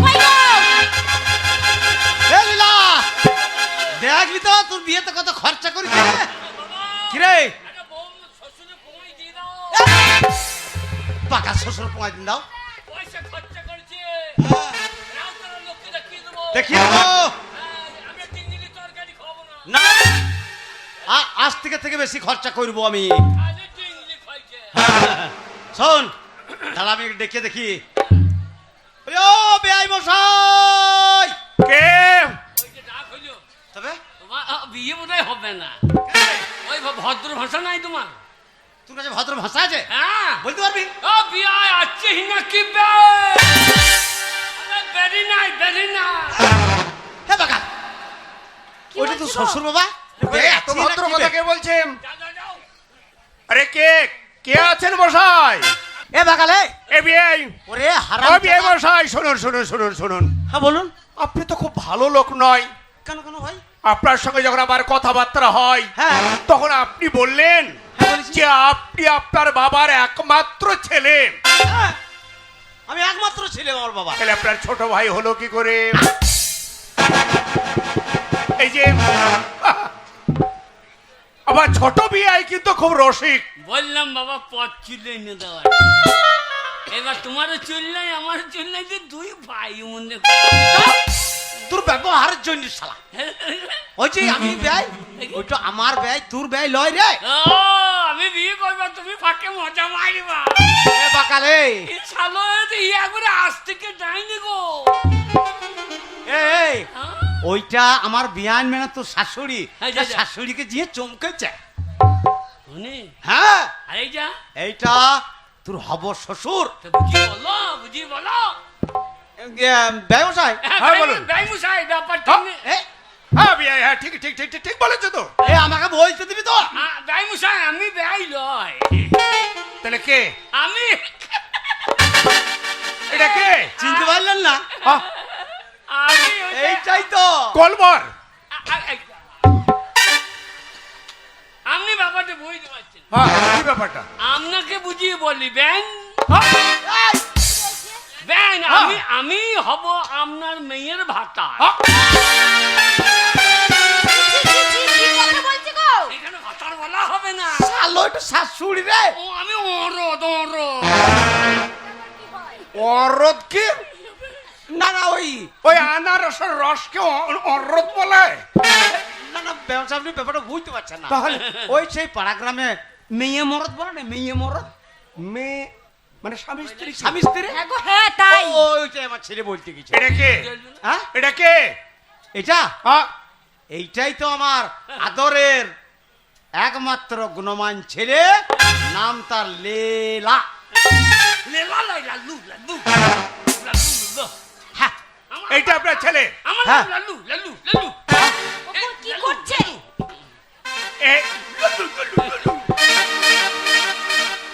কই গো? এ লীলা, দেখলি তো তোর বিয়েতে কত খরচা করেছে। কিরে একটা বউ শ্বশুরে কমাই দিয়ে দাও, পাকা শ্বশুর পোঙায় দিন দাও। পয়সা খরচা করেছে, রাউতারা লোককে দেখিয়ে দেবো। দেখিয়ে দেবো আমি চিংড়ি তরকারি খাবো না, না, আজ থেকে বেশি খরচা করবো আমি। খালি চিংড়ি খাইছে। শোন, তাহলে আমি ডেকে দেখি। ও বেআই মশাই, কে? ওই যে ডাক হইলো, তবে তোমার বিয়ে বোধহয় হবে না। ওই ভদ্র ভাষা নাই তোমার? তোর কাছে ভদ্র ভাষা আছে, হ্যাঁ, বলতে পারবি? ও বিয়ে আছে না কি বে? আরে বেরি নাই, বেরি নাই। হে বাকা, কি ওইটা তো বলছি গো? শ্বশুর বাবা। এত ভদ্র কথা কে বলছেন? যাও, যাও, যাও। আরে কে কে আছেন মশাই? এ বাকালে, এ বিআই, ওরে হারাম ও বিআই জাদা। মশাই, শুনুন শুনুন শুনুন শুনুন। হ্যাঁ বলুন। আপনি তো খুব ভালো লোক নয়। কেন কেন ভাই? আপনার সঙ্গে যখন আমার কথাবার্তা হয়, হ্যাঁ। তখন আপনি বললেন হ্যাঁ, বলেছি। যে আপনি আপনার বাবার একমাত্র ছেলে। হ্যাঁ, আমি একমাত্র ছেলে আমার বাবা। তাহলে আপনার ছোট ভাই হলো কি করে? এই যে আমার ছোট বিআই কিন্তু খুব রসিক। বললাম বাবা পথ চুলে এনে দেওয়ার। এবার তোমারও চুল নাই, আমার চুল নাই, যে দুই ভাই মনে তোর ব্যবহারের জন্য শালা। ওই যে আমি ব্যয়, ওইটা আমার ব্যয়, তোর ব্যয় লয় রে। ও আমি বিয়ে করবো, তুমি ফাঁকে মজা মারিবা। এ বাকালে, এই শালো ইয়া করে আজ থেকে যায়নি গো। এই হ্যাঁ? ওইটা আমার বিয়ান মানে তোর শাশুড়ি, হ্যাঁ, যা, যা। শাশুড়িকে দিয়ে চমকেছে। শুনি, হ্যাঁ, আর এই যা, এইটা তোর হব শ্বশুর। তো বুঝি বলো, বুঝি বলো। ব্যবসায় হ্যাঁ, বলুন। ব্যয়মশাই ব্যাপারটা হ্যাঁ? হ্যাঁ বিআই, হ্যাঁ ঠিক ঠিক ঠিক ঠিক বলেছো তো। এ আমাকে বলতে দিবি তো? ব্যয়মশাই আমি ব্যয় লয়, তাহলে কে? আমি এটা কে? চিনতে পারলেন না? আহ, আমি ওই যে- এইটাই তো। কলবর। আপনি ব্যাপারটা বুঝতে পারছেন, হ্যাঁ, কি ব্যাপারটা? আপনাকে বুঝিয়ে বলি ব্যান হ্যাঁ, ব্যান আমি হব আপনার মেয়ের ভাতা। ছি, কি কথা বলছি গো? এখানে ভাতার বলা হবে না, শালো একটু শাশুড়ি রে। ও আমি ওরদ ওরদ। অরদ কি? না না ওই ওই আনারসের রসকে অনরত বলে? না না ব্যবসা আপনি ব্যাপারটা বুঝতে পারছেন না তাহলে? ওই সেই পাড়া গ্রামে মেয়ে মরদ বলে না মেয়ে মরদ মেয়ে মানে স্বামী স্ত্রী? স্বামী স্ত্রী হ্যাঁ গো হ্যাঁ তাই ওইটাই আমার ছেলে বলতে গেছে এটা কে? হ্যাঁ এটা কে? এটা হ্যাঁ? এইটাই তো আমার আদরের একমাত্র গুণমান ছেলে, নাম তার লেলা। লেলা লাই লাল্লু লাল্লু লাল্লু হ্যাঁ এইটা আপনার ছেলে? আমার হ্যাঁ। নাম লাল্লু লাল্লু লাল্লু ওগো, কি করছে? এ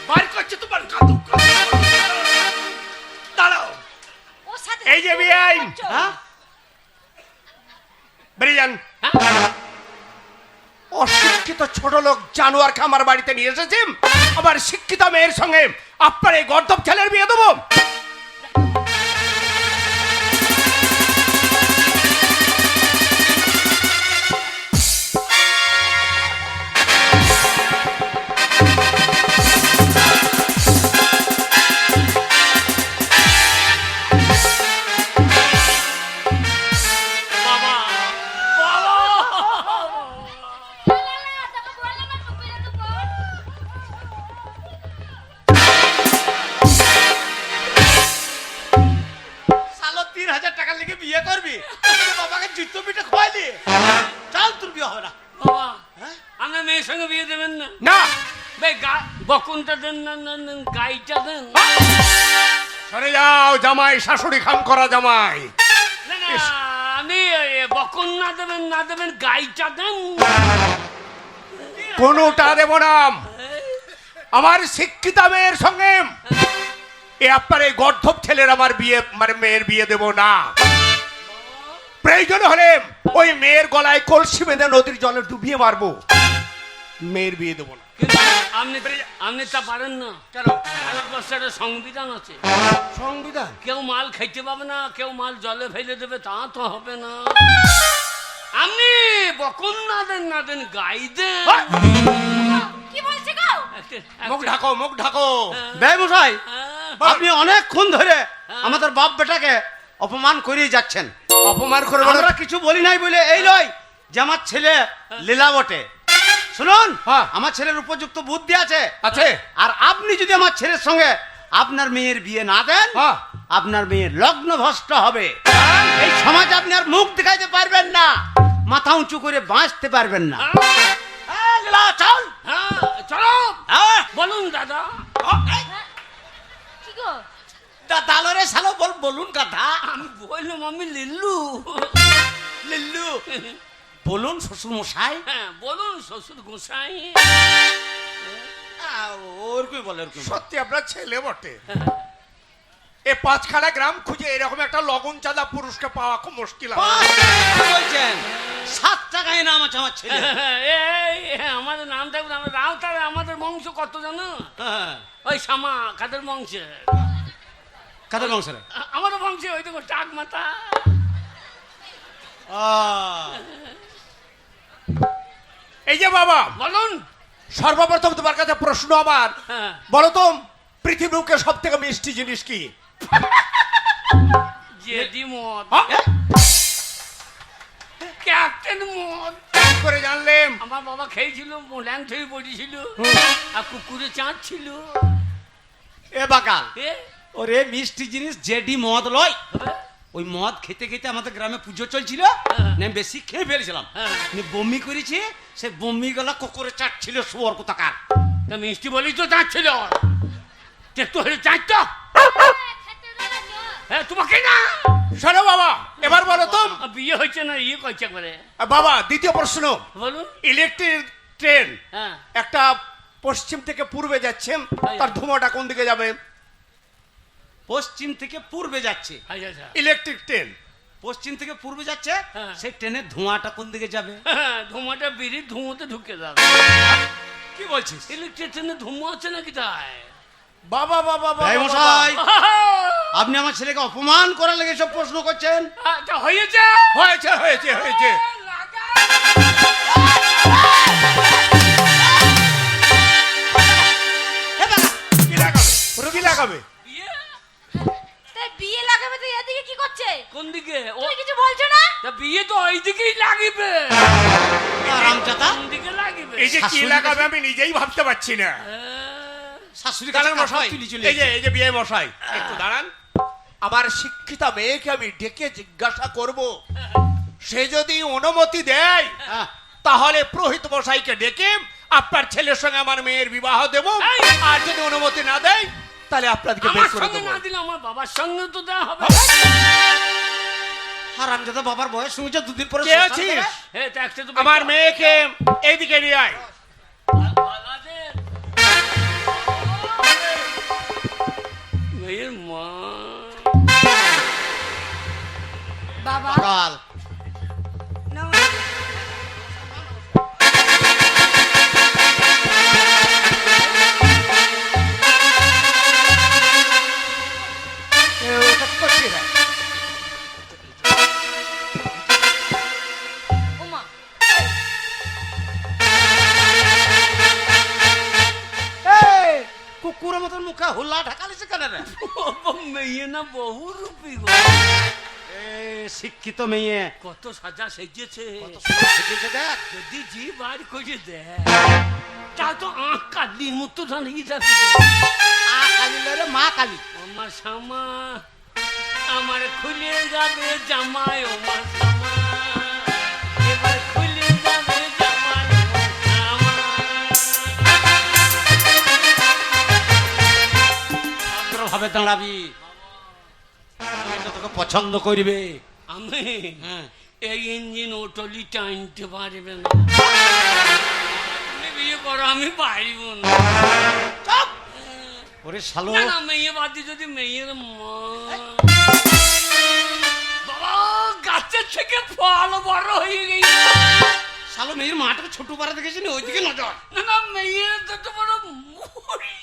বার করছে তোমার কাদু দাঁড়াও। ওর সাথে এই যে বিআই, করছো? হ্যাঁ বেরিয়ে যান। অশিক্ষিত ছোট লোক জানোয়ারকে আমার বাড়িতে নিয়ে এসেছেন, আবার শিক্ষিত মেয়ের সঙ্গে আপনার এই গর্দব ছেলের বিয়ে দেবো? বাবা বাবা লা, লা, লা, তোকে বললাম না, টুপি না, টুপি। সালো 3000 টাকা লেগে বিয়ে করবি, তোর বাবাকে জুতো পিঠে খোয়াইলি, চল তোর বিয়ে হবে না। বাবা হ্যাঁ? আপনার মেয়ের সঙ্গে বিয়ে দেবেন না? না, ভাই বকুনটা দেন না, না না, গাইটা দেন। সরে যাও জামাই, শাশুড়ি খাম করা জামাই। না না আপনি বকুন না দেবেন, না দেবেন গাইটা দেন। কোনোটা দেব না। আমার শিক্ষিত মেয়ের সঙ্গে এ আপনার এই গর্ধব ছেলের আমার বিয়ে মানে মেয়ের বিয়ে দেব না। প্রয়োজন হলে ওই মেয়ের গলায় কলসি বেঁধে নদীর জলে ডুবিয়ে মারবো, মেয়ের বিয়ে দেবো না। কিন্তু আপনি তা পারেন না। কেন? ভারতবর্ষের একটা সংবিধান আছে, সংবিধান? কেউ মাল খাইতে পাবে না, কেউ মাল জলে ফেলে দেবে, তা তো হবে না। আপনি বকুন না দেন, না দেন গাই দেন। কি বলছে গো? মুখ ঢাকো, মুখ ঢাকো। বেশ মশাই, হ্যাঁ। আপনি অনেকক্ষণ ধরে আমাদের বাপ বেটাকে অপমান করেই যাচ্ছেন। অপমান করবো আমরা না। কিছু বলি নাই বলে এই নয় যে আমার ছেলে লীলা বটে। শুনুন, হ্যাঁ। আমার ছেলের উপযুক্ত বুদ্ধি আছে আছে? আর আপনি যদি আমার ছেলের সঙ্গে আপনার মেয়ের বিয়ে না দেন, হ্যাঁ। আপনার মেয়ের লগ্ন ভ্রষ্ট হবে। এই সমাজে আপনি আর মুখ দেখাইতে পারবেন না, মাথা উঁচু করে বাঁচতে পারবেন না। এই লীলা, চল। হ্যাঁ, চলো হ্যাঁ। বলুন দাদা। কি গো? দালরে সালো বলুন কথা। আমি বললাম আমি লিল্লু। লিল্লু, বলুন শ্বশুর মশাই। হ্যাঁ বলুন শ্বশুর গোসাই। ওরকম বলে, ওরকম বলে। সত্যি আপনার ছেলে বটে। এ পাঁচখানা গ্রাম খুঁজে এরকম একটা লগন চাঁদা পুরুষকে পাওয়া খুব মুশকিল হবে। কি বলছেন? 7 টাকায় নাম আছে আমার ছেলে। এই আমাদের নাম থাকবে, আমরা রাউতার, আমাদের বংশ কত জানো? হ্যাঁ। ওই শামা কাদের বংশে, কাদের বংশের? আমাদের বংশে ওই দেখো টাক মাথা। এই যে বাবা, বলুন। সর্বপ্রথম তোমার কাছে প্রশ্ন আমার, হ্যাঁ। বলো তো পৃথিবীর বুকে সব থেকে মিষ্টি জিনিস কি? জেডি মদ, হ্যাঁ? ক্যাপ্টেন মদ। কি করে জানলেন? আমার বাবা খেয়েছিল, ল্যাং থেকে পড়েছিল, আর কুকুরে চাঁদ ছিল। এ বাকাল, এ ওরে মিষ্টি জিনিস জেডি মদ লয়। হ্যাঁ। ওই মদ খেতে খেতে আমাদের গ্রামে পুজো চলছিল, হ্যাঁ। আমি বেশি খেয়ে ফেলেছিলাম, হ্যাঁ। বমি করেছি। সে বমি গলা কুকুরে চাটছিল, শুয়োর কোথাকার। তা মিষ্টি বলি তো চাঁদ ছিল, একটু হলে চাঁদটা। খেতে দাও না। হ্যাঁ তোমাকে না। শোনো বাবা, এবার বলো তো বিয়ে হয়েছে না ইয়ে করছে করে। বাবা, দ্বিতীয় প্রশ্ন, বলুন। ইলেকট্রিক ট্রেন হ্যাঁ একটা পশ্চিম থেকে পূর্বে যাচ্ছে, তার ধোঁয়াটা কোন দিকে যাবে? পশ্চিম থেকে পূর্বে যাচ্ছে। আচ্ছা আচ্ছা। ইলেকট্রিক ট্রেন পশ্চিম থেকে পূর্বে যাচ্ছে, হ্যাঁ। সেই ট্রেনের ধোঁয়াটা কোন দিকে যাবে? হ্যাঁ, ধোঁয়াটা বিড়ির ধোঁয়াতে ঢুকে যাবে। কি বলছিস? ইলেকট্রিক ট্রেনে ধোঁয়া আছে নাকি তাই? বাবা বাবা এই বাবা, মশাই, আপনি আমার ছেলেকে অপমান করার লেগে সব প্রশ্ন করছেন। আচ্ছা হয়েছে। হয়েছে হয়েছে হয়েছে। এ বাবা, কি লাগাবে? রুগী লাগাবে। বিয়ে? তাই বিয়ে লাগাবে তো এদিকে কি করছে? হচ্ছে? কোন দিকে ও তুমি কিছু বলছো না? তা বিয়ে তো ওই দিকেই লাগিবে আরামজাদা কোন দিকে লাগিবে এই যে কি শাশুড়ি লাগাবে আমি নিজেই ভাবতে পারছি না। শাশুড়ি দাঁড়ান কাছে মশাই, তুলি চলে এই যে বিয়ে মশাই একটু দাঁড়ান। আমার শিক্ষিতা মেয়েকে আমি ডেকে জিজ্ঞাসা করব, সে যদি অনুমতি দেয় হ্যাঁ। তাহলে পুরোহিত মশাইকে ডেকে আপনার ছেলের সঙ্গে আমার মেয়ের বিবাহ দেব। এই! আর যদি অনুমতি না দেয় তাহলে আপনাদেরকে বের আমার করে সঙ্গে দেবো। না দিলে আমার বাবার সঙ্গে তো দেওয়া হবে হারামজাদা বাবার বয়স শুনেছে দুদিন পরে কে সংসার আছিস? দেবে? হ্যাঁ তা একটা তো আমার মেয়েকে এইদিকে নিয়ে আয়। মেয়ের মা বাবা কাল ওটা কি করছিস রে? ওমা এই, কুকুরের মতন মুখে হুল্লা ঢাকালিছে কেন রে? মেয়ে না বহু রূপী গো শিক্ষিত মেয়ে কত সাজা সেজেছে কত সুন্দর সেজেছে দেখ। যদি জি বার করে দেয় তা তো আঁক কালির মতো দাঁড়িয়ে যাবে আ কালি রে মা কালি। আমার শামা আমার খুলে যাবে জামাই আমার শামা এবার খুলে যাবে জামাই ভাবে দাঁড়াবি, এটা তোকে পছন্দ করবে। আমি হ্যাঁ। এই ইঞ্জিন ওটলি টানতে পারবে না তুমি বিয়ে করো আমি পারিব না চুপ! ওরে শালো, না না মেয়ে বাদি যদি মেয়ের মা বাবা গাছের থেকে ফল বড় হয়ে গেছে শালো মেয়ের মাটাকে ছোট পাড়া দেখেছি না, ওইদিকে নজর। না না মেয়ের তো বড় মুড়ি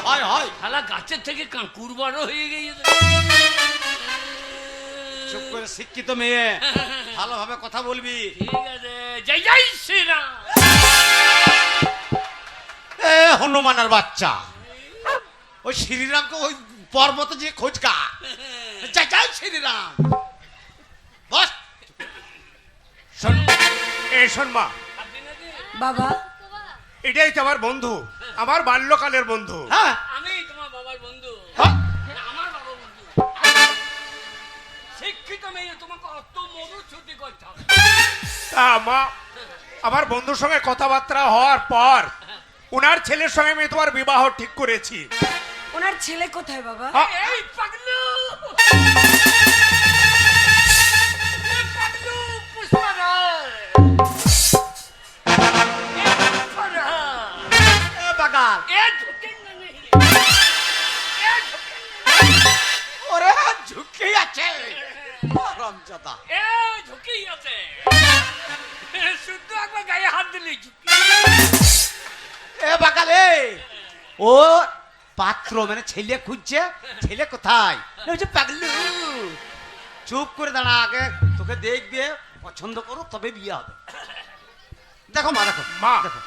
হয় হয়, শালা গাছের থেকে কাঁকুর বড় হয়ে গেছে চুপ করে শিক্ষিত মেয়ে, ভালোভাবে কথা বলবি। ঠিক আছে জয় জয় শ্রীরাম এ হনুমানের বাচ্চা, ওই শ্রীরামকে ওই পর্বতে যে খোঁজকা, যাই যাই শ্রীরাম বস। শোন, এই শোন মা, বাবা এটাই তো আমার বন্ধু, আমার বাল্যকালের বন্ধু। হ্যাঁ আমি তোমার বাবার বন্ধু হ্যাঁ। না, আমার বাবা বন্ধু শিক্ষিত মেয়ে তোমাকে অত মরু ছুটি করতে হবে তা মা, আমার বন্ধুর সঙ্গে কথাবার্তা হওয়ার পর ওনার ছেলের সঙ্গে আমি তোমার বিবাহ ঠিক করেছি। ওনার ছেলে কোথায় বাবা? হ্যাঁ, এই পাগলু এই পাগলু পুষ্পারায় এই পুষ্পারায় এ বাগাল, এ ঢুকেন না নেই এ ঢুকেন না ওরে ঝুঁকি আছে রমজাদা। এ ঝুঁকি আছে শুদ্ধ একবার গায়ে হাত দিলে ঝুঁকি এ বাগাল, এ ও পাত্র মানে ছেলে খুঁজছে, ছেলে কোথায়? এ হচ্ছে পাগলু। চুপ করে দাঁড়া, আগে তোকে দেখবে, পছন্দ করো তবে বিয়ে হবে। দেখো মা, দেখো মা, দেখো।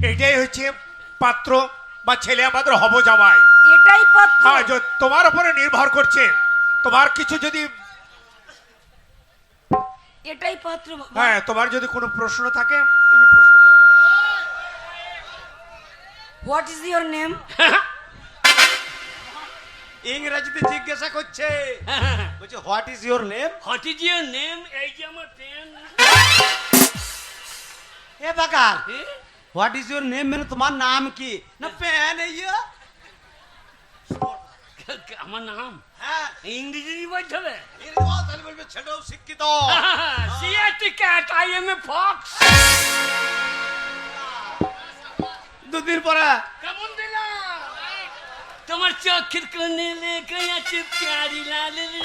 এটাই হচ্ছে পাত্র বা ছেলে আমাদের হব জামাই। এটাই পাত্র? হ্যাঁ, তোমার উপরে নির্ভর করছে। তোমার কিছু যদি, এটাই পাত্র বাবা? হ্যাঁ, তোমার যদি কোনো প্রশ্ন থাকে তুমি প্রশ্ন করতে পারো। What is your name? ইংরেজিতে জিজ্ঞাসা করছে, বলছে what is your name? What is your name? এই যে আমার পেন এ বাগাল, হোয়াট ইজ ইওর নেম মানে তোমার নাম কি? না পেন এই যে। আমার নাম হ্যাঁ, ইংরেজি বলতে হবে ইংরেজি বল, তাহলে বলবে ছেলেও শিক্ষিত। CAT cat I M a fox দুদিন পরে কেমন দিলাম তোমার চোখের কোণে লেখা আছে প্যারি লাল রে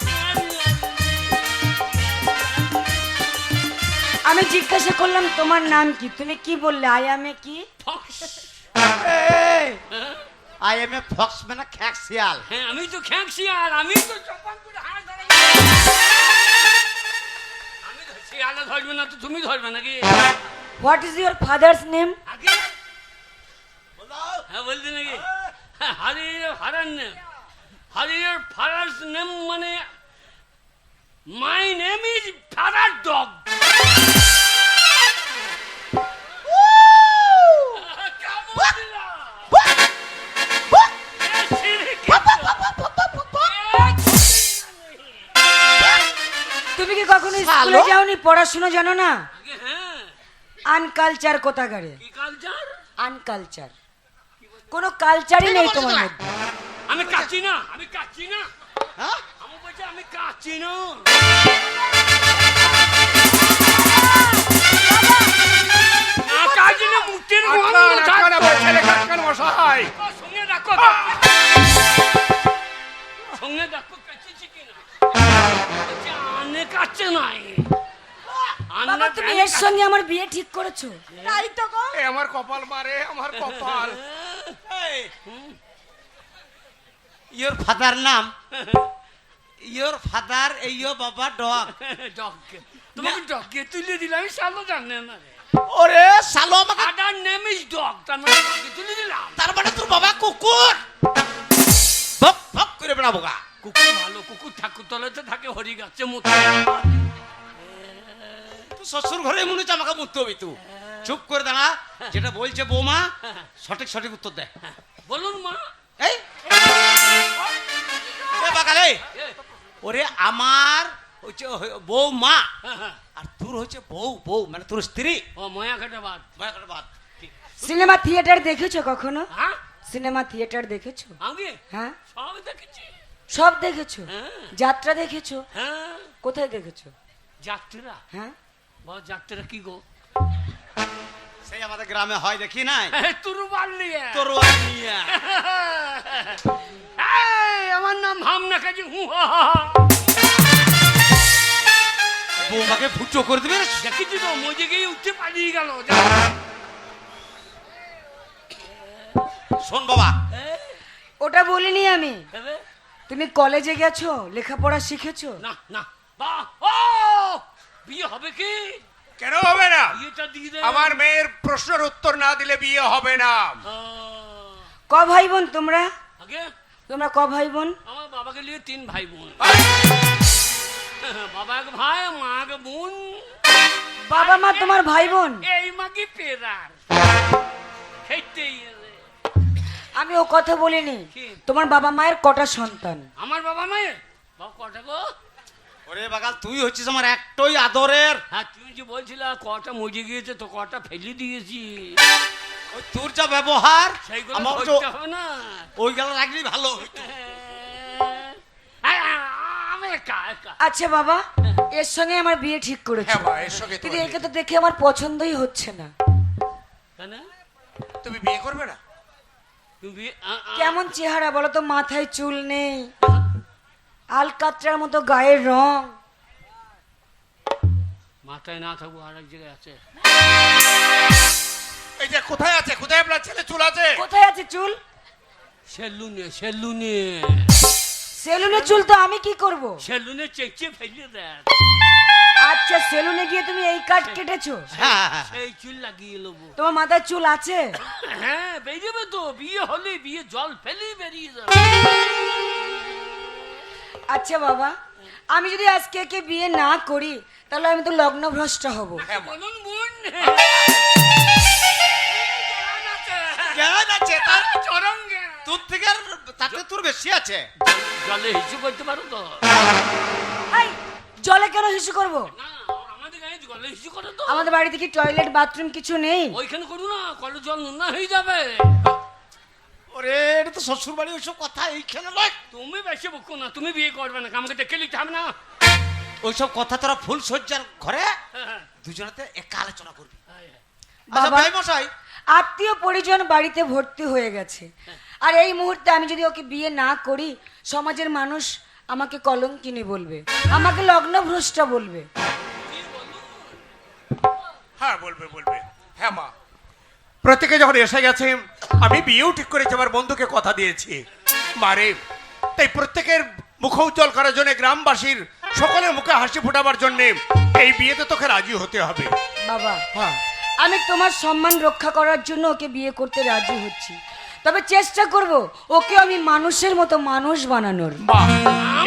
প্যারি লাল আমি জিজ্ঞাসা করলাম তোমার নাম কি, তুমি কি বললে? আই এম এ কি? Fox I M a fox মানে খ্যাক শিয়াল। হ্যাঁ আমি তো খ্যাঁকছি আর আমি তো চপান করে হাত ধরে আমি তো শিয়ালে ধরবে না তো তুমি ধরবে নাকি what is your father's name? আগে হ্যাঁ বলতে নাকি হারি হারান হারিয়ার ফারাস নেম মানে my name is Farage dog. তুমি কি কখনো স্কুলে যাওনি, পড়াশোনা জানো না? হ্যাঁ, আনকালচার কোথাকারে? কি কালচার? আনকালচার, কোনো কালচারই নেই তোমার মধ্যে। আমি কাচ্ছি না, আমি কাচ্ছি না, হ্যাঁ? আমি বলছি আমি কাচ্ছি না। না কাজলে মুখের গন্ধ আটকান, থাকতো। আমার ছেলেকে আটকান মশাই। সঙ্গে রাখো, সঙ্গে রাখো, কাচ্ছি কিনা? বলছি, আনে কাচ্ছে নাই। বাবা তুমি এর সঙ্গে আমার বিয়ে ঠিক করেছো? তাই তো গো। এ আমার কপাল মারে, আমার কপাল। ইয়োর ফাদার নাম, ইয়োর ফাদার ইয়োর বাবা ডগ। ডগকে তোমাকে ডগকে তুলে দিলাম, আমি সালো জানে না রে। ওরে সালো আমাকে, ফাদার নেম ইজ ডগ, তার মানে ডগকে তুলে দিলাম। তার মানে তোর বাবা কুকুর। ভক ভক করে বেড়াবো গা। কুকুর ভালো, কুকুর ঠাকুর তলাতে থাকে, হরি গাছে মতো। তুই শ্বশুর ঘরে মনে হচ্ছে আমাকে মুততে হবি তুই। চুপ করে দাঁড়া, যেটা বলছে বৌমা সঠিক সঠিক উত্তর দে। বলুন মা। এই এ বাগালে, ওরে আমার হচ্ছে বৌমা আর তোর হচ্ছে বউ, বউ মানে তোর স্ত্রী। ও ময়া কাটা বাদ। বাদ। সিনেমা থিয়েটার দেখেছো কখনো? হ্যাঁ, সিনেমা থিয়েটার দেখেছো? আমি হ্যাঁ, সব দেখেছি। সব দেখেছো? হ্যাঁ। যাত্রা দেখেছো? হ্যাঁ, কোথায় দেখেছো? যাত্রীরা হ্যাঁ, বা যাত্রীরা কি গো? সেই আমাদের গ্রামে হয় দেখি নাই, তুরু বাড়লি তোর নিয়ে আমার নাম হামনা কাজী হু। বৌমাকে ফুটো করে দেবে। দেখেছি তো, মজে গিয়ে উঠতে পালিয়ে গেল। শোন বাবা, ওটা বলিনি আমি। তুমি কলেজে গেছো, লেখাপড়া শিখেছো? না না, বা ও বিয়ে হবে কি? কেন হবে না? বিয়েটা দিয়ে দে। আমার মেয়ের প্রশ্নের উত্তর না দিলে বিয়ে হবে না। ক ভাই বোন তোমরা? আগে তোমরা ক ভাই বোন? আমার বাবাকে নিয়ে 3 ভাই বোন। বাবা এক ভাই, মা এক বোন। বাবা মা তোমার ভাই বোন? এই মাকে পেরার খেতেই এলে। আমি ও কথা বলিনি। কি? তোমার বাবা মায়ের কটা সন্তান? আমার বাবা মায়ের বাবা কটা গো? ওরে বাগাল তুই হচ্ছিস আমার একটাই আদরের। হ্যাঁ, তুমি যে বলছিলা কটা মজে গিয়েছে, তো কটা ফেলে দিয়েছি। ওই তোর যা ব্যবহার সেইগুলো আমার ধরতে হবে না। ওই গেল রাখলেই ভালো হইতো। আমি একা একা। আচ্ছা বাবা, এর সঙ্গে আমার বিয়ে ঠিক করেছো? হ্যাঁ মা, এর সঙ্গে কিন্তু তোমার একে তো দেখে আমার পছন্দই হচ্ছে না। কেন? বিয়ে। তুমি বিয়ে করবে না? তুমি কেমন চেহারা বলো তো, মাথায় চুল নেই, আলকাতরার মতো গায়ের রং। মাথায় না থাকবো, আর এক জায়গায় আছে। এই যে কোথায় আছে, কোথায় আপনার ছেলে চুল আছে? কোথায় আছে চুল? সেলুনে, সেলুনে, সেলুনে চুল তো আমি কি করব? সেলুনে চেঁচিয়ে ফেলে দেয়। আচ্ছা, সেলুনে গিয়ে তুমি এই কাট কেটেছো? হ্যাঁ, হ্যাঁ, সেই চুল লাগিয়ে নেবো। তোমার মাথায় চুল আছে? হ্যাঁ, বেরিয়ে তো, বিয়ে হলে বিয়ে জল ফেলেই বেরিয়ে যাবে। আচ্ছা বাবা, আমি যদি আজকে একে বিয়ে না করি তাহলে আমি তো লগ্ন ভ্রষ্ট হব। হ্যাঁ মা। বলুন বোন। জ্ঞান আছে তার, চরম জ্ঞান। তোর থেকে আর তাতে তোর বেশি আছে। জলে হিসু করতে পারো তো? এই, জলে কেন হিসু করব? না, আমাদের গায়ে জলে হিসু করে তো। আমাদের বাড়িতে কি টয়লেট বাথরুম কিছু নেই? ওইখানে করু না, কলের জল নোনা হয়ে যাবে। ওরে এটা তো শ্বশুর বাড়ি, ওইসব কথা এইখানে নয়। তুমি বেশি বকো না, তুমি বিয়ে করবে না, আমাকে দেখে লিখতে হবে না। ওইসব কথা তোরা ফুল সজ্জার ঘরে হ্যাঁ, দুজনাতে একা আলোচনা করবি। হ্যাঁ। আচ্ছা বাবা, ভাই মশাই, আত্মীয় পরিজন বাড়িতে ভর্তি হয়ে গেছে, আর এই মুহূর্তে আমি যদি ওকে বিয়ে না করি সমাজের মানুষ আমাকে কলঙ্কিনী বলবে, আমাকে লগ্ন ভ্রষ্ট বলবে। হ্যাঁ বলবে, বলবে। হ্যাঁ মা, প্রত্যেকে যখন এসে গেছে, আমি বিয়েও ঠিক করেছি, আমার বন্ধুকে কথা দিয়েছি মারে। তাই প্রত্যেকের মুখ উজ্জ্বল করার জন্য, গ্রামবাসীর সকলের মুখে হাসি ফোটাবার জন্য এই বিয়েতে তোকে রাজি হতে হবে। বাবা, হ্যাঁ, আমি তোমার সম্মান রক্ষা করার জন্য ওকে বিয়ে করতে রাজি হচ্ছি, তবে চেষ্টা করব ওকে আমি মানুষের মতো মানুষ বানানোর। বাহ,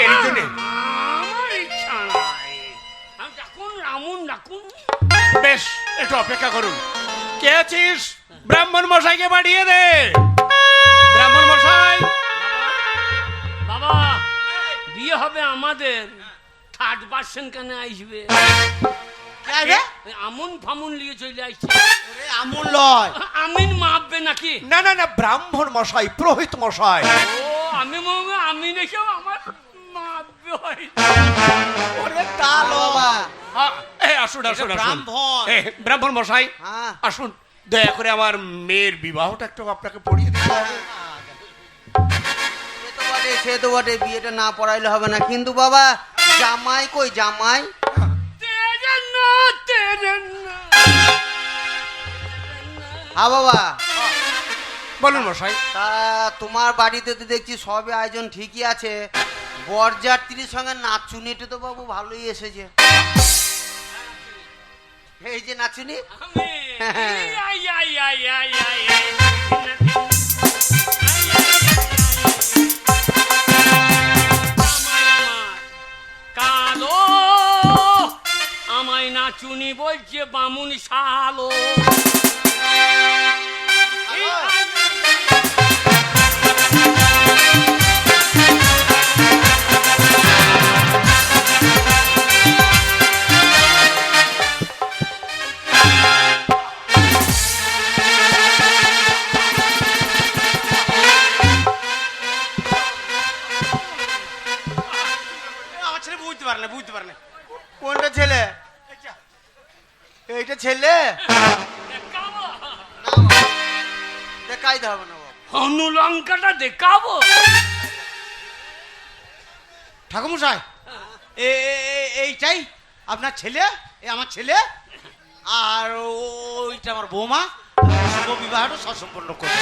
এর জন্যে আমার ইচ্ছা নাই। আমি ডাকুন, রামুন ডাকুন। বেশ, একটু অপেক্ষা করুন। কে আছিস? ব্রাহ্মণ মশাইকে পাঠিয়ে দে। ব্রাহ্মণ মশাই, বাবা, বিয়ে হবে আমাদের, 30% কেন আসবে? ওই আমুন ফামুন নিয়ে চলে আসছে। ওরে আমুল লয়, আমিন মাপবে নাকি? না না না, ব্রাহ্মণ মশাই, পুরোহিত মশাই। ও আমি আমিন এসেও আমার মাপবে হয়। ওরে তা বাবা, আসুন আসুন আসুন। ব্রাহ্মণ। ব্রাহ্মণ মশাই, হ্যাঁ। আসুন। দয়া করে আমার মেয়ের বিবাহটা একটু আপনাকে পড়িয়ে দিতে হবে। সে তো বটে, বিয়েটা না পড়াইলে হবে না। কিন্তু বাবা, জামাই কই? জামাই তেরে না, তেরে না। হ্যাঁ বাবা, বলুন মশাই। তা তোমার বাড়িতে তো দেখছি সবে আয়োজন ঠিকই আছে, বরযাত্রীর সঙ্গে নাচুনিটা তো বাবু ভালোই এসেছে। এই যে নাচুনি, আমি I I I I I I. কালো আমায় নাচুনি বলছে, বামুন শালো। আমার ছেলে বুঝতে পারে না, বুঝতে পারে না। কোনটা ছেলে? এইটা ছেলে? দেখাইতে হবে না বাবা। অনুলঙ্কাটা দেখাবো। ঠাকুমশাই, এইটাই আপনার ছেলে, এ আমার ছেলে, আর ওইটা আমার বৌমা। শুভ বিবাহটা সসম্পন্ন করবে।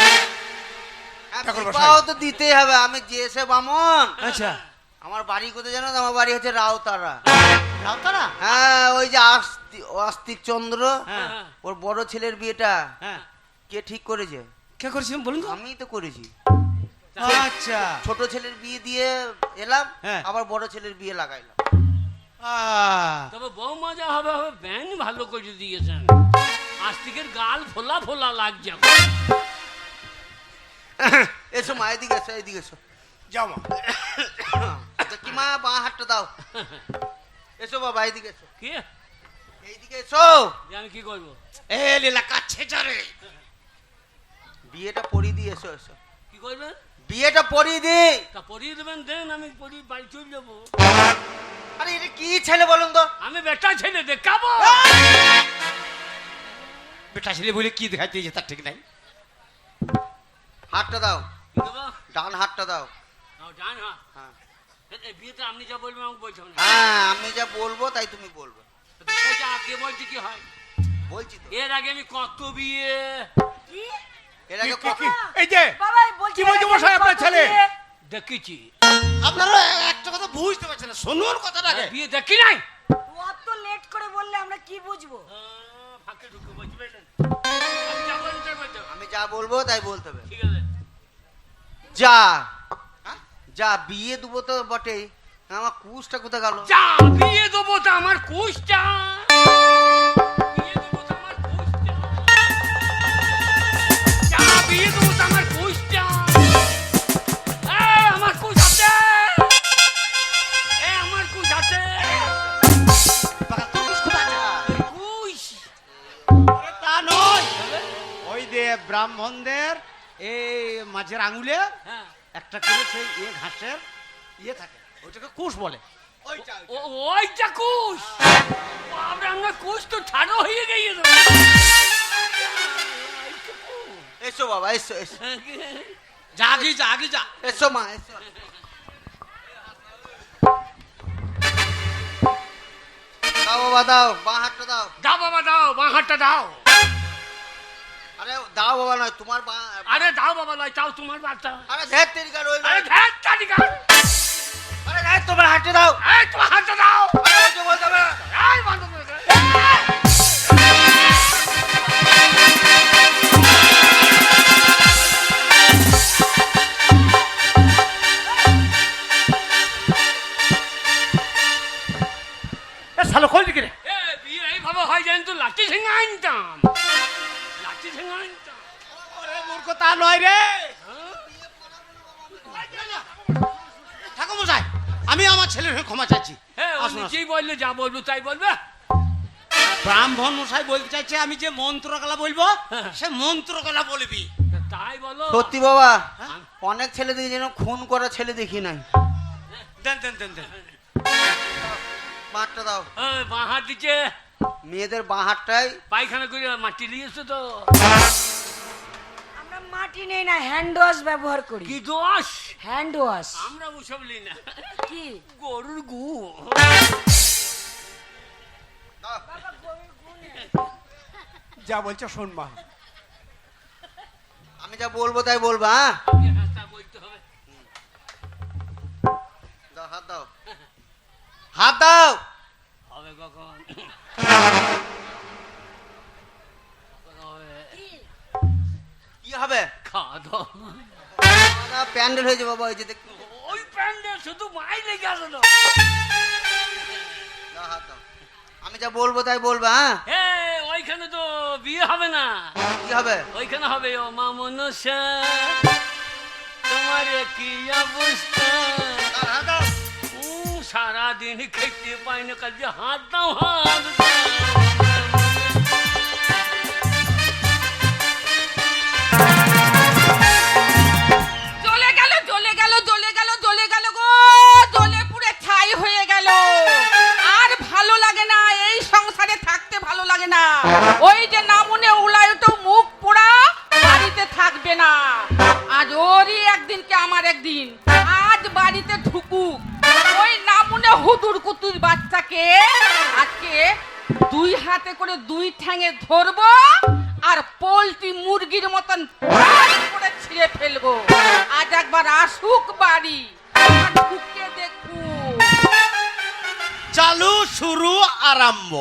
ঠাকুর মশাই। বিবাহ তো দিতেই হবে। আমি জেসে বামন। আচ্ছা, আমার বাড়ি কোথায় জানো তো? আমার বাড়ি হচ্ছে রাউতারা। রাউতারা? হ্যাঁ, ওই যে আস্তিক চন্দ্র, হ্যাঁ ওর বড় ছেলের বিয়েটা হ্যাঁ। কে ঠিক করেছে? কে করেছিলেন বলুন তো? আমি তো করেছি। আচ্ছা, ছোট ছেলের বিয়ে দিয়ে এলাম, হ্যাঁ। আবার বড় ছেলের বিয়ে লাগাইলাম। তবে বউ মজা হবে হবে, ব্যান ভালো করে দিয়েছেন। আস্তিকের গাল ফোলা ফোলা লাগছে। এসো মা, এদিকে এসো, এদিকে এসো। যাও মা। কি মা, বাঁ হাতটা দাও। এসো বাবা, এইদিকে এসো, কি এইদিকে এসো। যে আমি কি করবো? এ লীলা কাছে চলে। বিয়েটা পরিয়ে দিয়ে এসো, এসো। কি করবেন? বিয়েটা পরিয়ে দি। তা পরিয়ে দেবেন, দেন, আমি পরিয়ে বাড়ি চলে যাবো। আরে এটা কি ছেলে বলুন তো? আমি বেটা ছেলে দেখাবো। বেটা ছেলে বলে কি দেখাইতে যে তার ঠিক নাই। হাতটা দাও, কি দেবো? ডান হাতটা দাও। জান, হ্যাঁ। হ্যাঁ এই বিয়েতে আপনি যা বলবেন আমাকে বলছেন না। হ্যাঁ, আমি যা বলবো তাই তুমি বলবে। সেটা আগে বলছি কি হয়? বলছি তো। এর আগে আমি কত বিয়ে। এর আগে কি- কি- এই যে বাবা বলছি কি বলছে মশাই আপনার ছেলে? দেখেছি। আপনারা একটা কথা বুঝতে পারছেন না, শুনুন কথাটা আগে। বিয়ে দেখি নাই। অত লেট করে বললে আমরা কি বুঝবো? ফাঁকে ঢুকে বলছি, বুঝলেন? আপনি যা বলেন তাই বলতে হবে। আমি যা বলবো তাই বলতে হবে। ঠিক আছে। যা যা, বিয়ে দেবো তো বটেই, আমার কুশটা কোথায় গেল? যা বিয়ে দেবো তো আমার কুশটা। বিয়ে দেবো তো আমার কুশটা। যা বিয়ে দেবো তো আমার কুশটা। আমার কুশ আছে। আমার কুশ আছে। কুশ। তা নয়, ওই যে ব্রাহ্মণদের এই মাঝের আঙুলে হ্যাঁ। একটা করে সেই ঘাসের থাকে, ওইটাকে কুশ বলে। ওইটা কুশ। বাবরে, আমার কুশ তো ছাড়ো হয়ে গিয়েছে। এসো বাবা, এসো এসো, যা আগে যা, আগে যা। এসো মা, এসো। দাও বাবা, দাও, বাঁ হাতটা দাও। দাও বাবা, দাও বাঁ হাতটা দাও। আরে দাও বাবা, নয় তোমার বাঁ। আরে দাও বাবা, নয় চাও তোমার বাচ্চা। আরে ধ্যাত তেরিকা রইল। আরে ধ্যাত চালিকা। আরে ধ্যাত, তোমার হাতটা দাও। এই তোমার হাতটা দাও। আরে ওই যে বলতে হবে না। এই বন্ধ করে দে। কথা নয় রে ঠাকুর মশাই, আমি আমার ছেলের হয়ে ক্ষমা চাইছি। হ্যাঁ আসুন, আসুন। কি বললে যা বলবো তাই বলবে। ব্রাহ্মণ মশাই বলতে চাইছে আমি যে মন্ত্রকলা বলবো সে মন্ত্রকলা বলবি। তাই বলো। সত্যি বাবা, হ্যাঁ? অনেক ছেলে দেখি যেন খুন করা ছেলে দেখি নাই। দেন দেন দেন দেন। বাঁটটা দাও। বাঁ হাত দিচ্ছে, মেয়েদের বাঁ হাতটাই পায়খানা করে মাটি নিয়েছো তো। আমরা মাটি নেই না, হ্যান্ড ওয়াশ ব্যবহার করি। কি দোষ? হ্যান্ড ওয়াশ আমরা ওসব নিই না, কি? গরুর গু। যা বলছো শোন মা। আমি যা বলবো তাই বলবো। হ্যাঁ, তা বলতে হবে। দাও, হাত দাও, হাত দাও। হবে কখন? কি হবে? খাওয়া দাওয়া। প্যান্ডেল হয়েছে বাবা, ওই যে দেখ। ওই প্যান্ডেল শুধু মাই লেগে আসলো। দাও, হাত দাও। আমি যা বলবো তাই বলবো। হ্যাঁ, ওইখানে তো বিয়ে হবে না, কি হবে? ওইখানে হবে ও মা মনসা তোমার কি অবস্থা। দাও, হাত দাও। সারাদিন খেতে পাই না, কাল যে হাত দাও হাত দাও। জ্বলে গেল জ্বলে গেল জ্বলে গেল জ্বলে গেল গো, জ্বলে পুড়ে ছাই হয়ে গেল। আর ভালো লাগে না, এই সংসারে থাকতে ভালো লাগে না। ওই যে নামুনে উলায়তো মুখ পোড়া বাড়িতে থাকবে না। আজ ওরই একদিন কে আমার একদিন, আজ বাড়িতে ঢুকুক ওই নামুনে হুদুর কুতুর বাচ্চাকে আজকে দুই হাতে করে দুই ঠ্যাঙে ধরবো আর পোল্ট্রি মুরগির মতন ফাঁস করে ছিঁড়ে ফেলবো। আজ একবার আসুক বাড়ি, আর ঢুকে দেখুক। চালু শুরু আরম্ভ।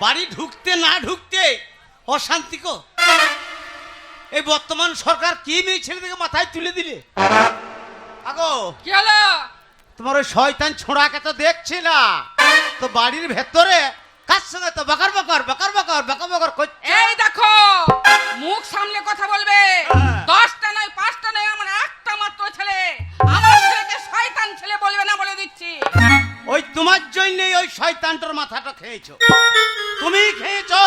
বাড়ি ঢুকতে না ঢুকতে অশান্তি কো। এই বর্তমান সরকার কি মেয়ে ছেলেদেরকে মাথায় তুলে দিলে। আগো কি হলো? তোমার ওই শয়তান ছোঁড়াকে তো দেখছি না, তো বাড়ির ভেতরে কার সঙ্গে তো বকর বকর বকর বকর বকর বকর করছে। এই দেখো, মুখ সামনে কথা বলবে। 10টা নয় 5টা নয়, আমার একটা মাত্র ছেলে। আমার ছেলেকে শয়তান ছেলে বলবে না, বলে দিচ্ছি। ওই তোমার জন্যই ওই শয়তানটার মাথাটা খেয়েছো, তুমি খেয়েছো।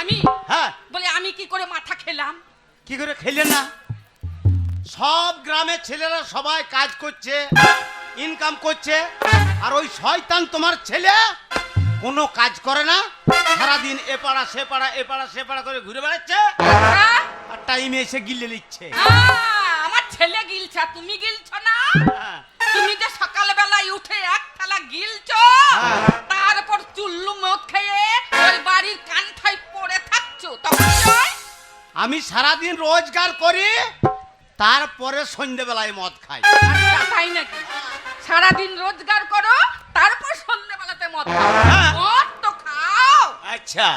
আমি হ্যাঁ, বলে আমি কি করে মাথা খেলাম? কি করে খেলে না? সব গ্রামের ছেলেরা সবাই কাজ করছে, ইনকাম করছে, আর ওই শয়তান তোমার ছেলে কোনো কাজ করে না, সারাদিন এ পাড়া সে পাড়া এ পাড়া সে পাড়া করে ঘুরে বেড়াচ্ছে, হ্যাঁ? আর টাইমে এসে গিলে নিচ্ছে। আমার ছেলে গিলছে, আর তুমি গিলছো না? হ্যাঁ। তুমি যে সকালবেলায় উঠে এক থালা গিলছো, হ্যাঁ। তারপর চুল্লু মদ খেয়ে ওই বাড়ির কান্থায় পড়ে থাকছো, তখন কি হয়? আমি সারাদিন রোজগার করি, তারপরে সন্ধ্যেবেলায় মদ খাই। আচ্ছা, তাই নাকি? সারাদিন রোজগার করো, তারপর সন্ধ্যেবেলাতে মদ খাও। হ্যাঁ। মদ তো খাও। আচ্ছা,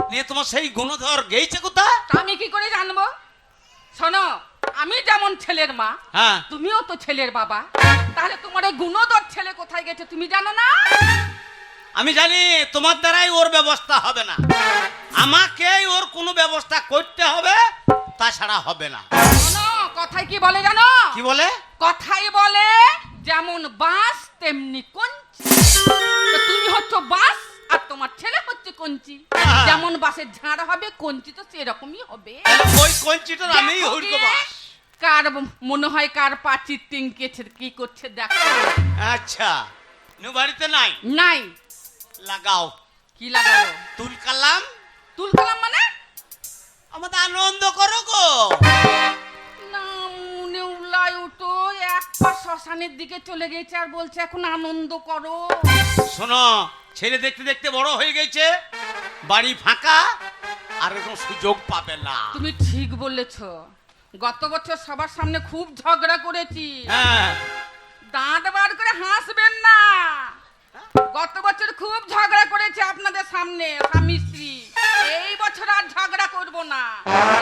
নিয়ে তোমার সেই গুণধর গেইছে কোথা? তা আমি কি করে জানবো? শোনো, আমি যেমন ছেলের মা, হ্যাঁ, তুমিও তো ছেলের বাবা। তাহলে তোমার এই গুণধর ছেলে কোথায় গেছে তুমি জানো না? আমি জানি তোমার দ্বারাই ওর ব্যবস্থা হবে না, আমাকেই ওর কোনো ব্যবস্থা করতে হবে, তাছাড়া হবে না। শোনো, কথায় কি বলে জানো? কি বলে? কথাই বলে যেমন বাঁশ তেমনি কঞ্চি। তো তুমি হচ্ছে বাঁশ আর তোমার ছেলে হচ্ছে কঞ্চি। হ্যাঁ। যেমন বাঁশের ঝাড় হবে, কঞ্চি তো সেরকমই হবে। ওই কঞ্চিটার আমি দেখো হুড়কো গে, বাস। কার মনে হয় কার পাচি টিঙ্কেছে, কি করছে দেখো। আচ্ছা, নু বাড়িতে নাই, নাই। লাগাও। কি লাগাবো? তুল কালাম, তুল কালাম মানে? আমাদের আনন্দ করো গো। না, মনে উলাই উঠো, এক পা শ্মশানের দিকে চলে গেছে আর বলছে এখন আনন্দ করো। শোনো, ছেলে দেখতে দেখতে বড় হয়ে গেছে, বাড়ি ফাঁকা, আর এরকম সুযোগ পাবে না। তুমি ঠিক বলেছো। গত বছর সবার সামনে খুব ঝগড়া করেছি। হ্যাঁ, দাঁত বার করে হাসবেন না। গত বছর খুব ঝগড়া করেছে আপনাদের সামনে, স্বামী স্ত্রী। এই বছর আর ঝগড়া করব না।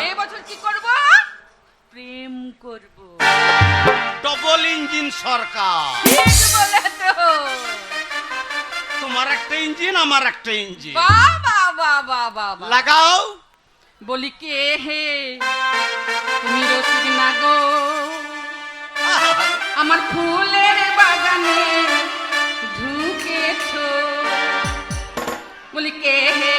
এই বছর কি করব? প্রেম করব। ডবল ইঞ্জিন সরকার। ঠিক বলেছো। তোমার একটা ইঞ্জিন, আমার একটা ইঞ্জিন। বাহ বাহ বাহ বাহ বাহ বাহ। লাগাও। বলি কে হে? আমার ফুলের বাগানে ঢুকেছো বলি কে হে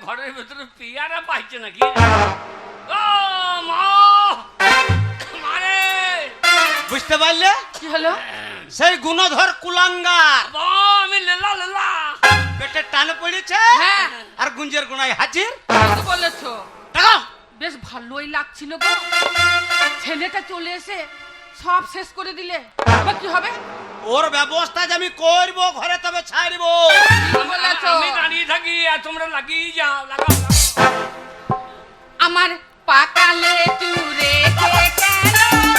ঘরের ভেতরে পেয়ারা পাইছে নাকি ও মা মারে বুঝতে পারলে কি হলো সেই গুণধর কুলাঙ্গার আমি লেলা লেলা পেটে টানে পড়েছে হ্যাঁ আর গুঞ্জের গুনায় হাজির কি বলেছো টাকা বেশ ভালোই লাগছিল গো ছেলেটা চলে এসে সব শেষ করে দিলে এবার কি হবে ওর ব্যবস্থা যে আমি করব ঘরে তবে ছাড়বো কি বলেছো আমি দাঁড়িয়ে থাকি আর তোমরা লাগিয়ে যাও লাগাও আমার পাকালে চুরে কে কেন